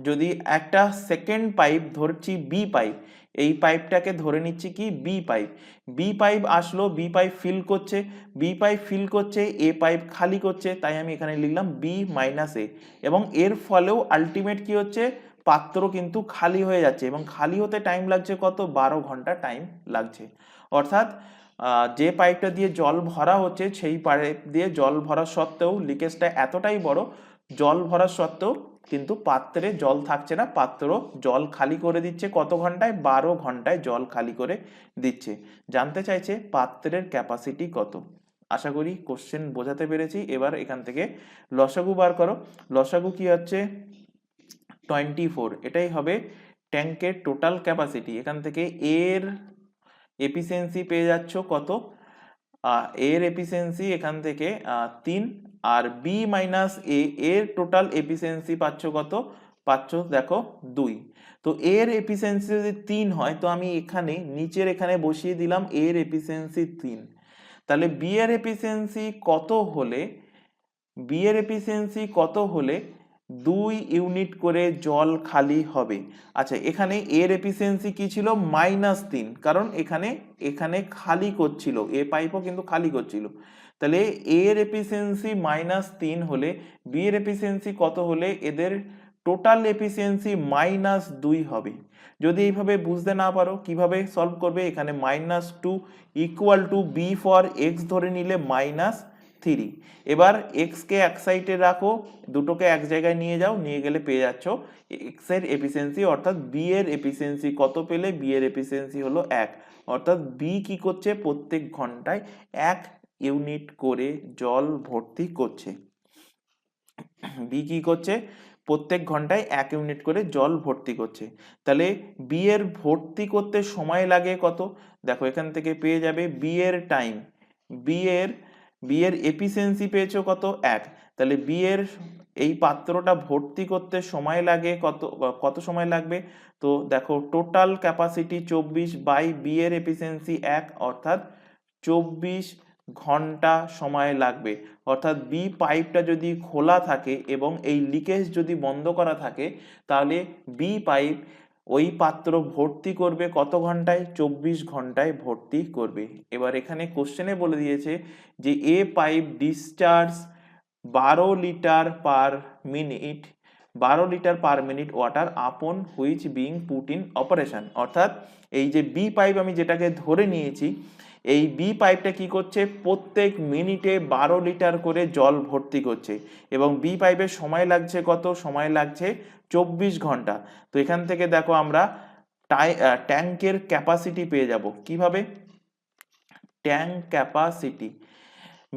S1: যদি একটা সেকেন্ড পাইপ ধরছি বি পাইপ, এই পাইপটাকে ধরে নিচ্ছি কি বি পাইপ, বি পাইপ আসলো, বি পাইপ ফিল করছে, বি পাইপ ফিল করছে, এ পাইপ খালি করছে, তাই আমি এখানে লিখলাম বি মাইনাস এ। এবং এর ফলেও আলটিমেট কি হচ্ছে, পাত্র কিন্তু খালি হয়ে যাচ্ছে, এবং খালি হতে টাইম লাগছে কত, 12 ঘন্টা টাইম লাগছে। অর্থাৎ যে পাইপটা দিয়ে জল ভরা হচ্ছে সেই পাইপ দিয়ে জল ভরা সত্ত্বেও লিকেজটা এতটাই বড়, জল ভরা সত্ত্বেও কিন্তু পাত্রে জল থাকছে না, পাত্র জল খালি করে দিচ্ছে কত ঘন্টায়, 12 ঘন্টায় জল খালি করে দিচ্ছে। জানতে চাইছে পাত্রের ক্যাপাসিটি কত। আশা করি কোশ্চেন বোঝাতে পেরেছি। এবার এখান থেকে লসাগু বার করো। লসাগু কি হচ্ছে 24, এটাই হবে ট্যাঙ্কের টোটাল ক্যাপাসিটি। এখান থেকে এর এফিসিয়েন্সি পেয়ে যাচ্ছ কত, এর এফিসিয়েন্সি এখান থেকে 3, আর বি মাইনাস এ এর টোটাল এফিসিয়েন্সি পাচ্ছ কত, পাচ্ছ দেখো 2। তো এর এফিসিয়েন্সি যদি 3 হয়, তো আমি এখানে নিচের এখানে বসিয়ে দিলাম এর এফিসিয়েন্সি 3। তাহলে বি এর এফিসিয়েন্সি কত হলে, বি এর এফিসিয়েন্সি কত হলে 2 ইউনিট করে জল খালি হবে। আচ্ছা, এখানে এর এফিসিয়েন্সি কি ছিল, -3, কারণ এখানে এখানে খালি করছিল, এ পাইপও কিন্তু খালি করছিল। তাহলে এর এফিসিয়েন্সি -3 হলে বি এর এফিসিয়েন্সি কত হলে এদের টোটাল এফিসিয়েন্সি -2 হবে। যদি এইভাবে বুঝতে না পারো কিভাবে সলভ করবে, এখানে -2 equal to B for X ধরে নিলে -3। এবার এক্স কে এক সাইডে রাখো, দুটোকে এক জায়গায় নিয়ে যাও, নিয়ে গেলে পেয়ে যাচ্ছ এক্স এর এফিসিয়েন্সি, অর্থাৎ বি এর এফিসিয়েন্সি কত পেলে, বি এর এফিসিয়েন্সি হলো 1। অর্থাৎ বি কি করছে, প্রত্যেক ঘন্টায় 1 ইউনিট করে জল ভর্তি করছে। বি কি করছে, প্রত্যেক ঘন্টায় 1 ইউনিট করে জল ভর্তি করছে। তাহলে বি এর ভর্তি করতে সময় লাগে কত, দেখো এখান থেকে পেয়ে যাবে বি এর টাইম, বি এর এফিসিয়েন্সি পেয়েছো কত, 1। তাহলে বি এর এই পাত্রটা ভর্তি করতে সময় লাগে কত, কত সময় লাগবে। তো দেখো টোটাল ক্যাপাসিটি 24 বাই বি এর এফিসিয়েন্সি 1, অর্থাৎ 24 ঘন্টা সময় লাগবে। অর্থাৎ বি পাইপটা যদি খোলা থাকে এবং এই লিকেজ যদি বন্ধ করা থাকে, তাহলে বি পাইপ ওই পাত্র ভর্তি করবে কত ঘন্টায়, 24 ঘন্টায় ভর্তি করবে। এবার এখানে কোশ্চেনে বলে দিয়েছে যে a pipe discharge 12 litre per minute, 12 litre per minute water upon which being put in operation. অর্থাৎ এই যে বি পাইপ আমি যেটাকে ধরে নিয়েছি, এই বি পাইপটা কি করছে, প্রত্যেক মিনিটে 12 লিটার করে জল ভর্তি করছে, এবং বি পাইপের সময় লাগছে কত, সময় লাগছে 24 ঘন্টা। তো এখান থেকে দেখো আমরা ট্যাঙ্কের ক্যাপাসিটি পেয়ে যাব কিভাবে, ট্যাঙ্ক ক্যাপাসিটি,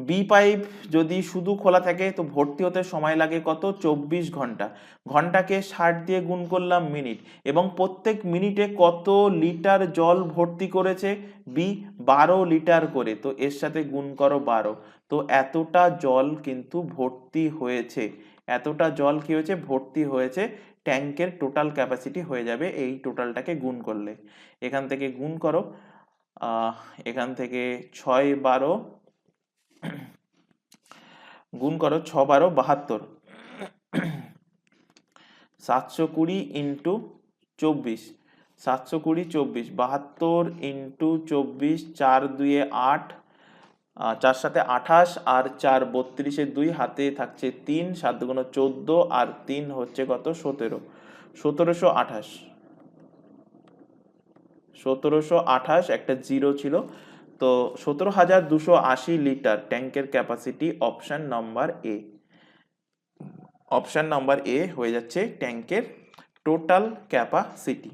S1: বি পাইপ যদি শুধু খোলা থাকে তো ভর্তি হতে সময় লাগে কত, 24 ঘন্টা। ঘন্টাকে 60 দিয়ে গুণ করলাম মিনিট, এবং প্রত্যেক মিনিটে কত লিটার জল ভর্তি করেছে, বি 12 লিটার করে, তো এর সাথে গুণ করো 12। তো এতটা জল কিন্তু ভর্তি হয়েছে, এতটা জল কি হয়েছে, ভর্তি হয়েছে। ট্যাঙ্কের টোটাল ক্যাপাসিটি হয়ে যাবে এই টোটালটাকে গুণ করলে। এখান থেকে গুণ করো, এখান থেকে 6 12 গুণ করো, 6 12 72, 720 ইন্টু 24, 720 24, 72 ইন্টু 24, 4 2 8, 4 7 28, আর 4 32 2, হাতে থাকছে 3, 7 2 14, আর 3 হচ্ছে কত, 17, 1728, 1728, একটা জিরো ছিল। তো 17,280 লিটার ট্যাঙ্কের capacity option number A. Option number A হয়ে যাচ্ছে ট্যাঙ্কের টোটাল ক্যাপাসিটি।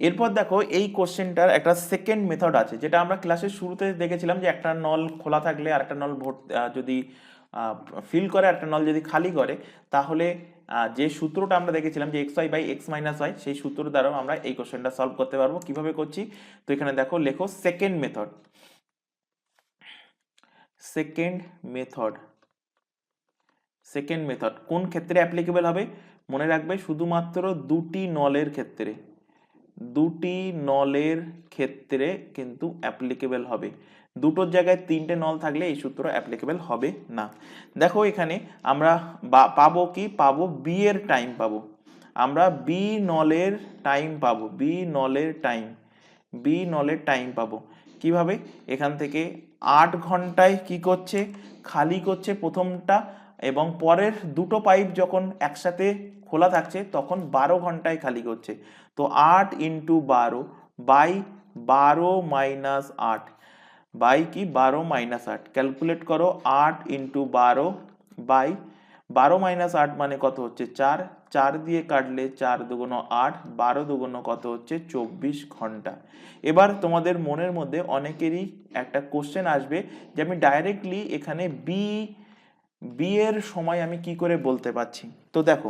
S1: এরপর দেখো এই কোশ্চেনটার একটা সেকেন্ড মেথড আছে, যেটা আমরা ক্লাসের শুরুতে দেখেছিলাম যে একটা নল খোলা থাকলে আর একটা নল যদি ফিল করে একটা নল যদি খালি করে, তাহলে যে সূত্রটা আমরা দেখেছিলাম যে X Y by X minus Y, সেই সূত্র দ্বারাও আমরা এই কোশ্চেনটা সলভ করতে পারবো। কিভাবে করছি, তো এখানে দেখো লেখো second method. Second method, second method কোন ক্ষেত্রে অ্যাপ্লিকেবল হবে? মনে রাখবে শুধুমাত্র দুটি নলের ক্ষেত্রে, দুটি নলের ক্ষেত্রে কিন্তু অ্যাপ্লিকেবল হবে। দুটোর জায়গায় তিনটে নল থাকলে এই সূত্র অ্যাপ্লিকেবল হবে না। দেখো এখানে আমরা পাবো কি, পাবো বি এর টাইম পাবো, আমরা বি নলের টাইম পাবো, বি নলের টাইম, বি নলের টাইম পাবো কিভাবে? এখান থেকে 8 ঘন্টায় কি করছে, খালি করছে প্রথমটা, এবং পরের দুটো পাইপ যখন একসাথে খোলা থাকছে তখন 12 ঘন্টায় খালি করছে। তো 8 ইন্টু 12 বাই 12 মাইনাস 8 বাই কি 12 মাইনাস 8, ক্যালকুলেট করো। 8 ইন্টু 12 বাই 12 মাইনাস 8 মানে কত হচ্ছে 4, 4 দিয়ে কাটলে 4 দুগুণ 8, 12 দুগুণ কত হচ্ছে 24 ঘন্টা। এবার তোমাদের মনের মধ্যে অনেকেরই একটা কোশ্চেন আসবে যে আমি ডাইরেক্টলি এখানে বি এর সময় আমি কি করে বলতে পারছি। তো দেখো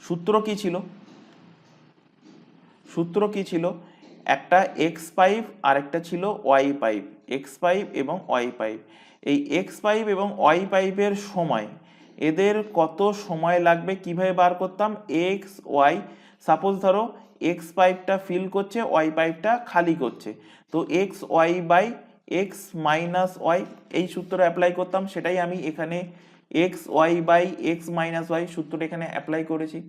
S1: সূত্র কি ছিল, সূত্র কি ছিল, একটা এক্স পাইপ আর একটা ছিল ওয়াই পাইপ, এক্স পাইপ এবং ওয়াই পাইপ। এই এক্স পাইপ এবং ওয়াই পাইপের সময়, এদের কত সময় লাগবে কিভাবে বার করতাম, এক্স ওয়াই, সাপোজ ধরো এক্স পাইপটা ফিল করছে, ওয়াই পাইপটা খালি করছে, তো X Y by X minus Y এই সূত্র অ্যাপ্লাই করতাম। সেটাই আমি এখানে X Y by X minus Y সূত্রটা এখানে অ্যাপ্লাই করেছি।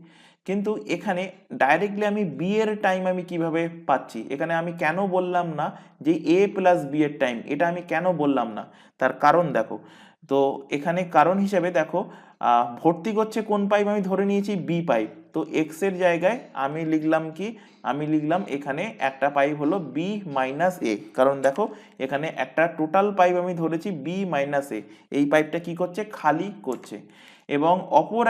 S1: কিন্তু এখানে ডাইরেক্টলি আমি বি এর টাইম আমি কিভাবে পাচ্ছি, এখানে আমি কেন বললাম না যে এ প্লাস বি এর টাইম, এটা আমি কেন বললাম না, তার কারণ দেখো। তো এখানে কারণ হিসেবে দেখো ভর্তি করছে কোন পাইপ, আমি ধরে নিয়েছি বি পাইপ, তো এক্স এর জায়গায় আমি লিখলাম কি, আমি লিখলাম এখানে একটা পাইপ হলো বি মাইনাস এ, কারণ দেখো এখানে একটা টোটাল পাইপ আমি ধরেছি বি মাইনাস এ, এই পাইপটা কি করছে, খালি করছে। এবং অপর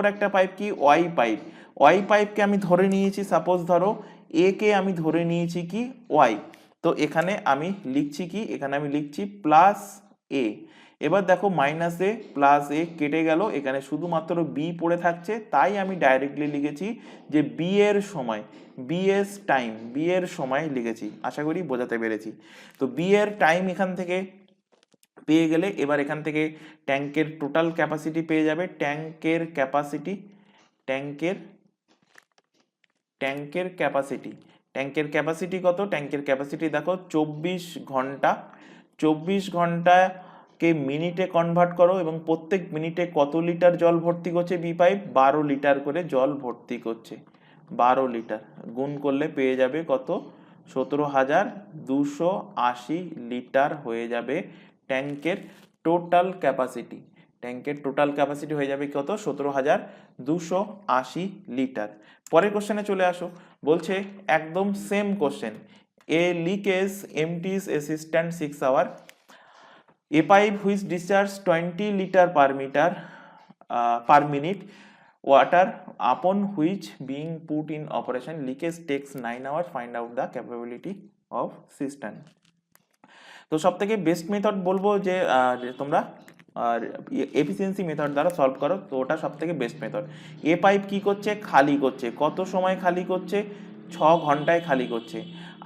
S1: একটা পাইপ কি ওয়াই পাইপ, ওয়াই পাইপকে আমি ধরে নিয়েছি, সাপোজ ধরো এ কে আমি ধরে নিয়েছি কি ওয়াই, তো এখানে আমি লিখছি কি, এখানে আমি লিখছি প্লাস এ। এবার দেখো মাইনাস এ প্লাস এ কেটে গেল, এখানে শুধুমাত্র বি পড়ে থাকছে, তাই আমি ডাইরেক্টলি লিখেছি যে বি এর সময়, বি এস টাইম, বি এর সময় লিখেছি। আশা করি বোঝাতে পেরেছি। তো বি এর টাইম এখান থেকে পেয়ে গেলে এবার এখান থেকে ট্যাঙ্কের টোটাল ক্যাপাসিটি পেয়ে যাবে। ট্যাঙ্কের ক্যাপাসিটি, ট্যাঙ্কের ক্যাপাসিটি কত, ট্যাঙ্কের ক্যাপাসিটি দেখো 24 ঘন্টা, 24 ঘন্টাকে মিনিটে কনভার্ট করো এবং প্রত্যেক মিনিটে কত লিটার জল ভর্তি করছে বি পাইপ, 12 লিটার করে জল ভর্তি করছে, 12 লিটার গুণ করলে পেয়ে যাবে কত, 17,280 লিটার হয়ে যাবে ট্যাঙ্কের টোটাল ক্যাপাসিটি। ট্যাঙ্কের টোটাল ক্যাপাসিটি হয়ে যাবে কত, 17,280 লিটার। পরের কোশ্চেনে চলে আসো, বলছে একদম same question, a leakage empties a system 6 hour, a pipe which discharges 20 liter per minute water upon which being put in operation leakage takes 9 hours, find out the capability of cistern। তো সব থেকে best method বলবো যে তোমরা efficiency method দ্বারা solve করো, তো ওটা সব থেকে বেস্ট মেথড। এ পাইপ কি করছে, খালি করছে, কত সময় খালি করছে, 6 ঘন্টায় খালি করছে।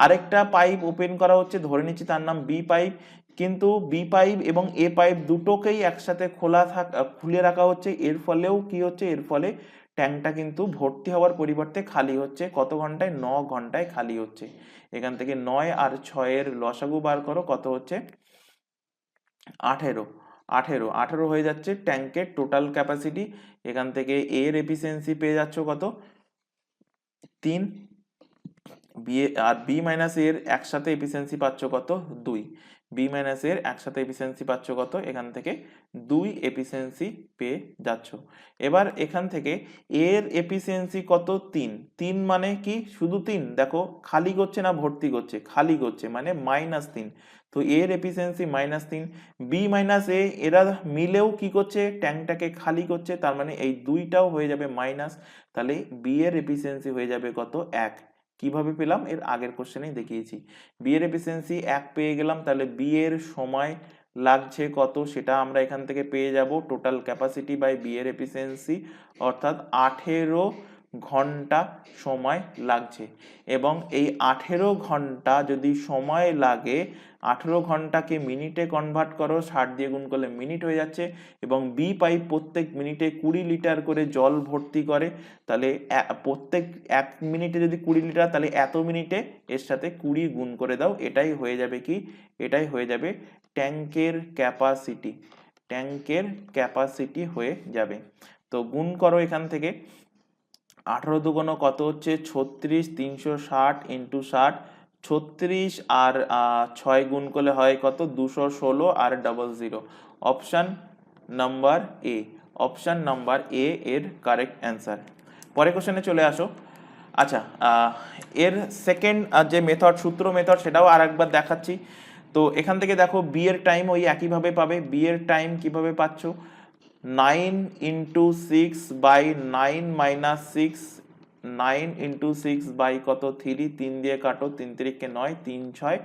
S1: আরেকটা পাইপ ওপেন করা হচ্ছে, ধরে নিচ্ছি তার নাম বি পাইপ, কিন্তু বি পাইপ এবং এ পাইপ দুটোকেই একসাথে খুলে রাখা হচ্ছে, এর ফলেও কি হচ্ছে, এর ফলে ট্যাঙ্কটা কিন্তু ভর্তি হওয়ার পরিবর্তে খালি হচ্ছে। কত ঘন্টায়, 9 ঘন্টায় খালি হচ্ছে। এখান থেকে 9 আর 6 এর লসাগু বার করো, কত হচ্ছে 18 হয়ে যাচ্ছে ট্যাঙ্কের টোটাল ক্যাপাসিটি। এখান থেকে এর এফিসিয়েন্সি পেয়ে যাচ্ছ কত, 3, বি আর বি মাইনাস এর একসাথে এফিসিয়েন্সি পাচ্ছ কত, 2। বি মাইনাস এর একসাথে এফিসিয়েন্সি পাচ্ছ কত, এখান থেকে 2 এফিসিয়েন্সি পেয়ে যাচ্ছ। এবার এখান থেকে এর এফিসিয়েন্সি কত, 3। 3 মানে কি, শুধু 3? দেখো খালি করছে না ভর্তি করছে, খালি করছে মানে -3। তো এর এফিসিয়েন্সি -3, বি মাইনাস এ এরা মিলেও কি করছে, ট্যাঙ্কটাকে খালি করছে, তার মানে এই দুইটাও হয়ে যাবে মাইনাস। তাহলে বি এর এফিসিয়েন্সি হয়ে যাবে কত, 1। কিভাবে পেলাম, এর আগের কোশ্চেনেই দেখিয়েছি। বি এর এফিসিয়েন্সি 1 পেয়ে গেলাম, তাহলে বি এর সময় লাগছে কত সেটা আমরা এখান থেকে পেয়ে যাব, টোটাল ক্যাপাসিটি বাই বি এর এফিসিয়েন্সি, অর্থাৎ 18 ঘন্টা সময় লাগছে। এবং এই 18 ঘন্টা যদি সময় লাগে, 18 ঘন্টাকে মিনিটে কনভার্ট করো, 60 দিয়ে গুণ করলে মিনিট হয়ে যাচ্ছে। এবং বি পাইপ প্রত্যেক মিনিটে 20 লিটার করে জল ভর্তি করে, তাহলে প্রত্যেক 1 মিনিটে যদি 20 লিটার, তাহলে এত মিনিটে এর সাথে 20 গুণ করে দাও, এটাই হয়ে যাবে কি, এটাই হয়ে যাবে ট্যাঙ্কের ক্যাপাসিটি। ট্যাঙ্কের ক্যাপাসিটি হয়ে যাবে। তো গুণ করো এখান থেকে, 18 দুগুণ কত হচ্ছে 36, 360 ইন্টু 60, 36 আর 6 গুণ করলে হয় কত, 216 আর 00। Option number A, option number A এর কারেক্ট অ্যান্সার। পরের কোশ্চেনে চলে আসো। আচ্ছা, এর সেকেন্ড যে মেথড, সূত্র মেথড, সেটাও আর একবার দেখাচ্ছি। তো এখান থেকে দেখো বি এর টাইম ওই একইভাবে পাবে। বি এর টাইম কিভাবে পাচ্ছ, 9 into 6 by 9 minus 6, 9 into 6 by কত 3, 3 দিয়ে কাটো, 3 3কে 9, 3 6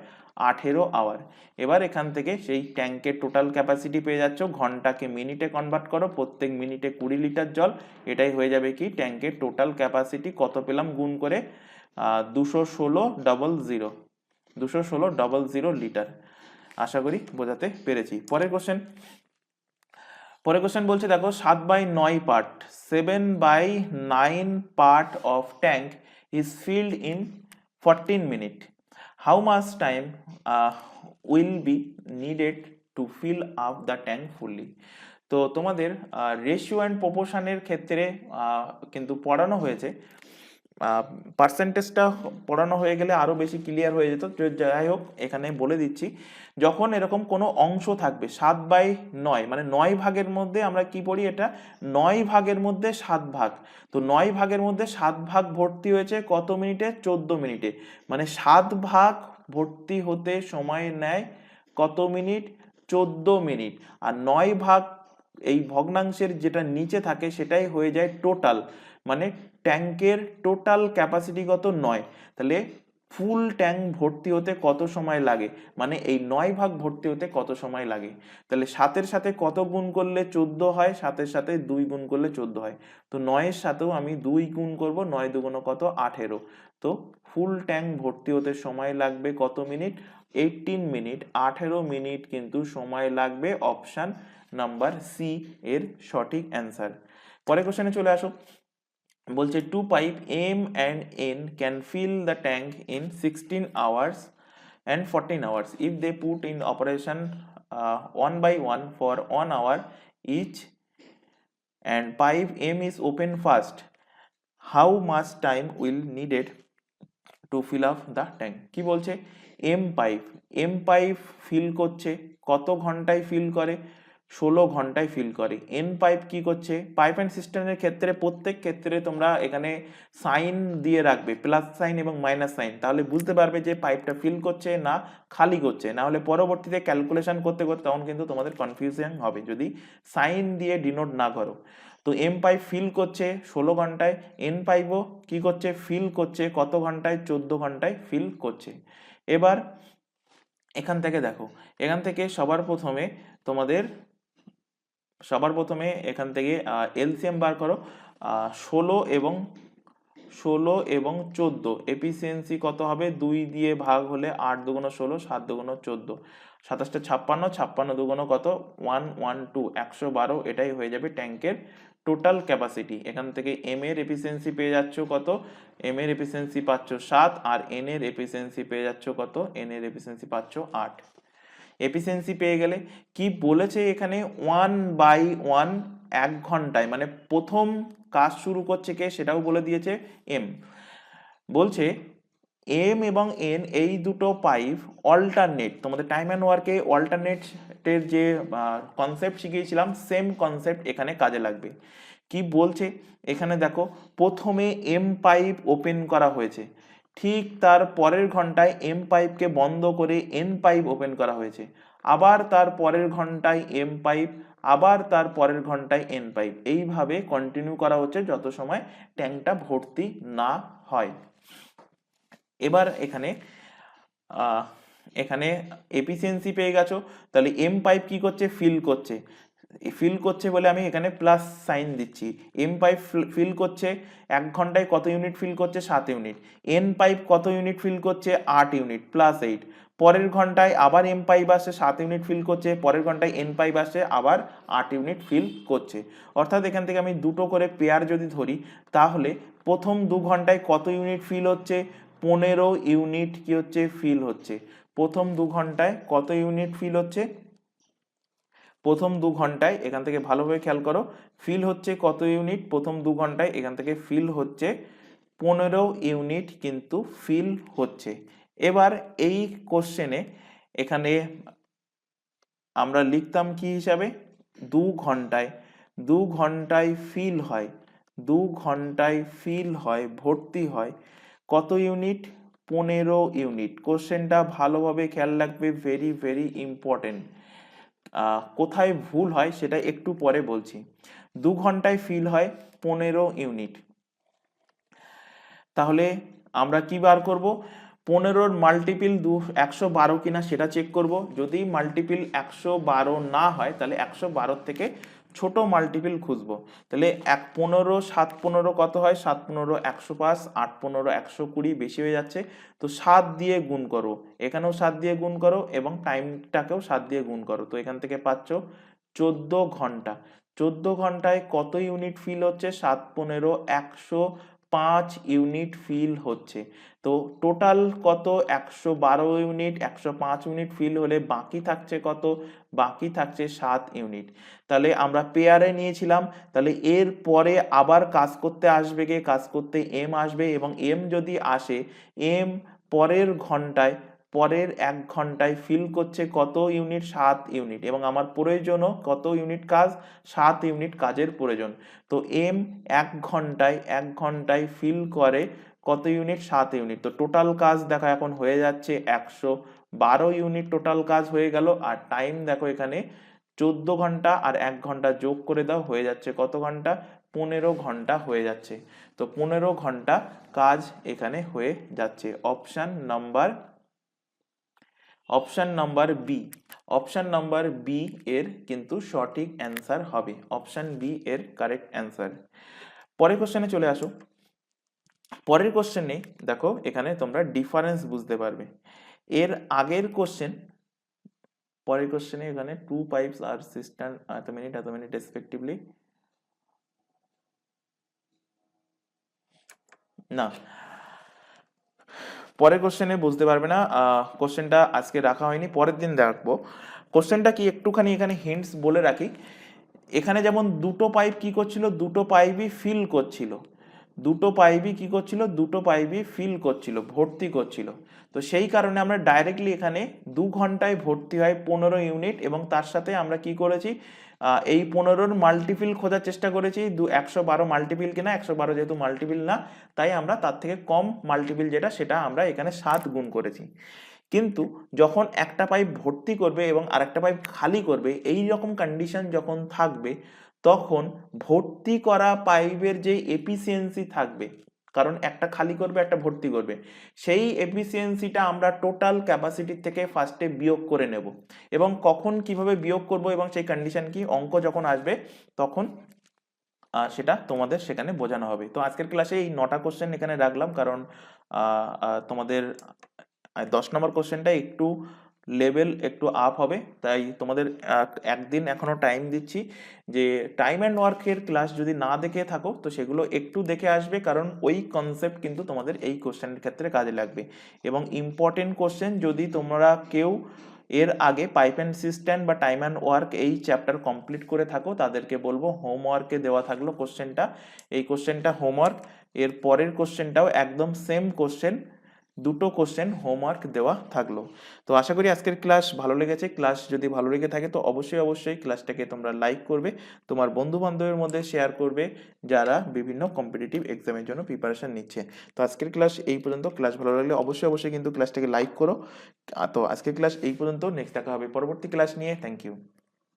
S1: 18 আওয়ার। এবার এখান থেকে সেই ট্যাঙ্কের টোটাল ক্যাপাসিটি পেয়ে যাচ্ছ, ঘন্টাকে মিনিটে কনভার্ট করো, প্রত্যেক মিনিটে 20 লিটার জল, এটাই হয়ে যাবে কি ট্যাঙ্কের টোটাল ক্যাপাসিটি। কত পেলাম গুণ করে, 216,000, 216,000 লিটার। আশা করি বোঝাতে পেরেছি। পরের কোশ্চেন, পরের কোশ্চেন বলছে দেখো 7/9 part, 7/9 part of tank is field in 14 minute. How much time will be needed to fill up the tank fully. তো তোমাদের রেশিও অ্যান্ড প্রপোর্শনের ক্ষেত্রে কিন্তু পড়ানো হয়েছে, পার্সেন্টেজটা পড়ানো হয়ে গেলে আরো বেশি ক্লিয়ার হয়ে যেত। যাই হোক এখানে বলে দিচ্ছি, যখন এরকম কোনো অংশ থাকবে 7/9, মানে 9 ভাগের মধ্যে আমরা কি পড়ি, এটা 9 ভাগের মধ্যে 7 ভাগ। তো 9 ভাগের মধ্যে 7 ভাগ ভর্তি হয়েছে কত মিনিটে, 14 মিনিটে। মানে 7 ভাগ ভর্তি হতে সময় নেয় কত মিনিট, 14 মিনিট। আর 9 ভাগ এই ভগ্নাংশের যেটা নিচে থাকে সেটাই হয়ে যায় টোটাল, মানে ট্যাঙ্কের টোটাল ক্যাপাসিটি কত, 9। তাহলে ফুল ট্যাঙ্ক ভর্তি হতে কত সময় লাগে, মানে এই 9 ভাগ ভর্তি হতে কত সময় লাগে। তাহলে 7-এর সাথে কত গুণ করলে 14 হয়, 7-এর সাথে 2 গুণ করলে 14 হয়। তো 9-এর সাথেও আমি 2 গুণ করব, 9 দুগুণ কত, 18। তো ফুল ট্যাঙ্ক ভর্তি হতে সময় লাগবে কত মিনিট, 18 মিনিট। 18 মিনিট কিন্তু সময় লাগবে। অপশান নাম্বার সি এর সঠিক অ্যান্সার। পরের কোশ্চেনে চলে আসো। বলছে 2 pipe M and N can fill the tank in 16 hours and 14 hours if they put in operation 1 by 1 for 1 hour each, and pipe M is open first. How much time will needed to fill up the tank? কি বলছে, M pipe fill করছে কত ঘন্টায় feel করে, 16 ঘন্টায় feel করে। N pipe কি করছে, পাইপ অ্যান্ড সিস্টেমের ক্ষেত্রে প্রত্যেক ক্ষেত্রে তোমরা এখানে সাইন দিয়ে রাখবে, প্লাস সাইন এবং মাইনাস সাইন, তাহলে বুঝতে পারবে যে পাইপটা ফিল করছে না খালি করছে। না হলে পরবর্তীতে ক্যালকুলেশন করতে করতে তখন কিন্তু তোমাদের কনফিউশন হবে যদি সাইন দিয়ে ডিনোট না করো। তো এম পাইপ ফিল করছে 16 ঘন্টায়, এন পাইপও কি করছে, ফিল করছে কত ঘন্টায়, 14 ঘন্টায় ফিল করছে। এবার এখান থেকে দেখো, এখান থেকে সবার প্রথমে এখান থেকে এলসিএম বার করো। 16 এবং 14 এফিসিয়েন্সি কত হবে, 2 দিয়ে ভাগ হলে 8 দুগুণ 16, 7 দুগুণ 14, 27 56, 56 দুগুণ কত, 112, 112। এটাই হয়ে যাবে ট্যাঙ্কের টোটাল ক্যাপাসিটি। এখান থেকে এম এর এফিসিয়েন্সি পেয়ে যাচ্ছ কত, এম এর এফিসিয়েন্সি পাচ্ছ 7, আর এন এর এফিসিয়েন্সি পেয়ে যাচ্ছ কত, এন এর এফিসিয়েন্সি পাচ্ছ 8। এফিসিয়েন্সি পেয়ে গেলে কি বলেছে এখানে, 1/1, 1 ঘন্টায়, মানে প্রথম কাজ শুরু করছে কে সেটাও বলে দিয়েছে এম। বলছে এম এবং এন এই দুটো পাইপ অল্টারনেট, তোমাদের টাইম অ্যান্ড ওয়ার্কে অল্টারনেটের যে কনসেপ্ট শিখিয়েছিলাম সেম কনসেপ্ট এখানে কাজে লাগবে। কি বলছে এখানে দেখো, প্রথমে এম পাইপ ওপেন করা হয়েছে, ঠিক তার পরের ঘন্টায় এম পাইপকে বন্ধ করে এন পাইপ ওপেন করা হয়েছে, আবার তার পরের ঘন্টায় এম পাইপ, আবার তার পরের ঘন্টায় এন পাইপ, এইভাবে কন্টিনিউ করা হচ্ছে যত সময় ট্যাঙ্কটা ভর্তি না হয়। এবার এখানে এফিসিয়েন্সি পেয়ে গেছো, তাহলে এম পাইপ কি করছে, ফিল করছে বলে আমি এখানে প্লাস সাইন দিচ্ছি। এম পাইপ ফিল করছে 1 ঘন্টায় কত ইউনিট ফিল করছে, 7 ইউনিট। এন পাইপ কত ইউনিট ফিল করছে, 8 ইউনিট প্লাস 8। পরের ঘন্টায় আবার এম পাইপ আসছে 7 ইউনিট ফিল করছে, পরের ঘন্টায় এন পাইপ আসছে আবার 8 ইউনিট ফিল করছে। অর্থাৎ এখান থেকে আমি দুটো করে পেয়ার যদি ধরি, তাহলে প্রথম 2 ঘন্টায় কত ইউনিট ফিল হচ্ছে, 15 ইউনিট কি হচ্ছে, ফিল হচ্ছে। প্রথম 2 ঘন্টায় কত ইউনিট ফিল হচ্ছে, প্রথম 2 ঘন্টায় এখান থেকে ভালোভাবে খেয়াল করো, ফিল হচ্ছে কত ইউনিট, প্রথম 2 ঘন্টায় এখান থেকে ফিল হচ্ছে 15 ইউনিট কিন্তু ফিল হচ্ছে। এবার এই কোশ্চেনে এখানে আমরা লিখতাম কি হিসাবে, 2 ঘন্টায় ফিল হয়, 2 ঘন্টায় ফিল হয়, ভর্তি হয় কত ইউনিট, 15 ইউনিট। কোশ্চেনটা ভালোভাবে খেয়াল রাখবে, ভেরি ভেরি ইম্পর্টেন্ট। কোথায় ভুল হয় সেটা একটু পরে বলছি। 2 ঘন্টায় ফিল হয় 15 ইউনিট, তাহলে আমরা কি বার করব, 15-র মাল্টিপিল 112 কিনা সেটা চেক করব। যদি মাল্টিপিল 112 না হয় তাহলে 112 থেকে ছোট মাল্টিপিল খুঁজবো। তাহলে 15 7 15 কত হয়, 7 15 105, 8 15 120, বেশি হয়ে যাচ্ছে, তো 7 দিয়ে গুণ করো, এখানেও 7 দিয়ে গুণ করো এবং টাইমটাকেও 7 দিয়ে গুণ করো, তো এখান থেকে পাচ্ছ 14 ঘন্টা। 14 ঘন্টায় কত ইউনিট ফিল হচ্ছে, 7 15 105 ইউনিট ফিল হচ্ছে। তো টোটাল কত, 112 ইউনিট, 105 ইউনিট ফিল হলে বাকি থাকছে কত, বাকি থাকছে 7 ইউনিট। তাহলে আমরা পেয়ারে নিয়েছিলাম, তাহলে এর পরে আবার কাজ করতে আসবে কে, কাজ করতে এম আসবে, এবং এম যদি আসে, এম পরের 1 ঘন্টায় ফিল করছে কত ইউনিট, 7 ইউনিট, এবং আমার প্রয়োজনও কত ইউনিট কাজ, 7 ইউনিট কাজের প্রয়োজন। তো এম 1 ঘন্টায় ফিল করে কত ইউনিট, 7 ইউনিট। তো টোটাল কাজ দেখো এখন হয়ে যাচ্ছে 112 ইউনিট টোটাল কাজ হয়ে গেল। আর টাইম দেখো এখানে 14 ঘন্টা, আর 1 ঘন্টা যোগ করে দাও, হয়ে যাচ্ছে কত ঘন্টা, 15 ঘন্টা হয়ে যাচ্ছে। তো 15 ঘন্টা কাজ এখানে হয়ে যাচ্ছে। Option number B, option number B এর কিন্তু সঠিক অ্যান্সার হবে, অপশন বি এর কারেক্ট অ্যান্সার। পরের কোশ্চেনে চলে আসো। পরের কোশ্চেনে দেখো এখানে তোমরা ডিফারেন্স বুঝতে পারবে। এর আগের কোশ্চেন, পরের কোশ্চেনে এখানে 2 পাইপস আর সিস্টার্ন এত মিনিট রেসপেক্টিভলি, না পরের কোশ্চেনে বুঝতে পারবে না, কোশ্চেনটা আজকে রাখা হয়নি, পরের দিন দেখবো। কোশ্চেনটা কি একটুখানি এখানে হিন্টস বলে রাখি। এখানে যেমন দুটো পাইপ কি করছিল, দুটো পাইপই ফিল করছিল, দুটো পাইপই কি করছিল, দুটো পাইপই ফিল করছিল, ভর্তি করছিল। তো সেই কারণে আমরা ডাইরেক্টলি এখানে 2 ঘন্টায় ভর্তি হয় 15 ইউনিট, এবং তার সাথে আমরা কি করেছি, এই 15-র মাল্টিপিল খোঁজার চেষ্টা করেছি, 112 মাল্টিপিল কিনা, 112 যেহেতু মাল্টিপিল না, তাই আমরা তার থেকে কম মাল্টিপিল যেটা সেটা আমরা এখানে 7 গুণ করেছি। কিন্তু যখন একটা পাইপ ভর্তি করবে এবং আরেকটা পাইপ খালি করবে, এই রকম কন্ডিশন যখন থাকবে, তখন ভর্তি করা পাইপের যে এফিসিয়েন্সি থাকবে, কারণ একটা খালি করবে একটা ভর্তি করবে, সেই এফিসিয়েন্সিটা আমরা টোটাল ক্যাপাসিটি থেকে ফার্স্টে বিয়োগ করে নেব। এবং কখন কিভাবে বিয়োগ করব এবং সেই কন্ডিশন কি, অঙ্ক যখন আসবে তখন সেটা তোমাদের সেখানে বোঝানো হবে। তো আজকের ক্লাসে এই 9টা কোশ্চেন এখানে রাখলাম, কারণ তোমাদের 10 নম্বর কোশ্চেনটা একটু লেভেল একটু আপ হবে, তাই তোমাদের একদিন এখনো টাইম দিচ্ছি, যে টাইম অ্যান্ড ওয়ার্কের ক্লাস যদি না দেখে থাকো তো সেগুলো একটু দেখে আসবে, কারণ ওই কনসেপ্ট কিন্তু তোমাদের এই কোশ্চেনের ক্ষেত্রে কাজে লাগবে। এবং ইম্পর্টেন্ট কোশ্চেন যদি তোমরা কেউ এর আগে পাইপ অ্যান্ড সিস্টেম বা টাইম অ্যান্ড ওয়ার্ক এই চ্যাপ্টার কমপ্লিট করে থাকো, তাদেরকে বলবো হোমওয়ার্কে দেওয়া থাকলো কোশ্চেনটা, এই কোশ্চেনটা হোমওয়ার্ক। এর পরের কোশ্চেনটাও একদম সেম কোশ্চেন, দুটো কোশ্চেন হোমওয়ার্ক দেওয়া থাকলো। তো আশা করি আজকের ক্লাস ভালো লেগেছে। ক্লাস যদি ভালো লেগে থাকে তো অবশ্যই ক্লাসটাকে তোমরা লাইক করবে, তোমার বন্ধু বান্ধবের মধ্যে শেয়ার করবে যারা বিভিন্ন কম্পিটিটিভ এক্সামের জন্য প্রিপারেশন নিচ্ছে। তো আজকের ক্লাস এই পর্যন্ত। ক্লাস ভালো লাগলে অবশ্যই কিন্তু ক্লাসটাকে লাইক করো। তো আজকের ক্লাস এই পর্যন্ত। নেক্সট দেখা হবে পরবর্তী ক্লাস নিয়ে। Thank you.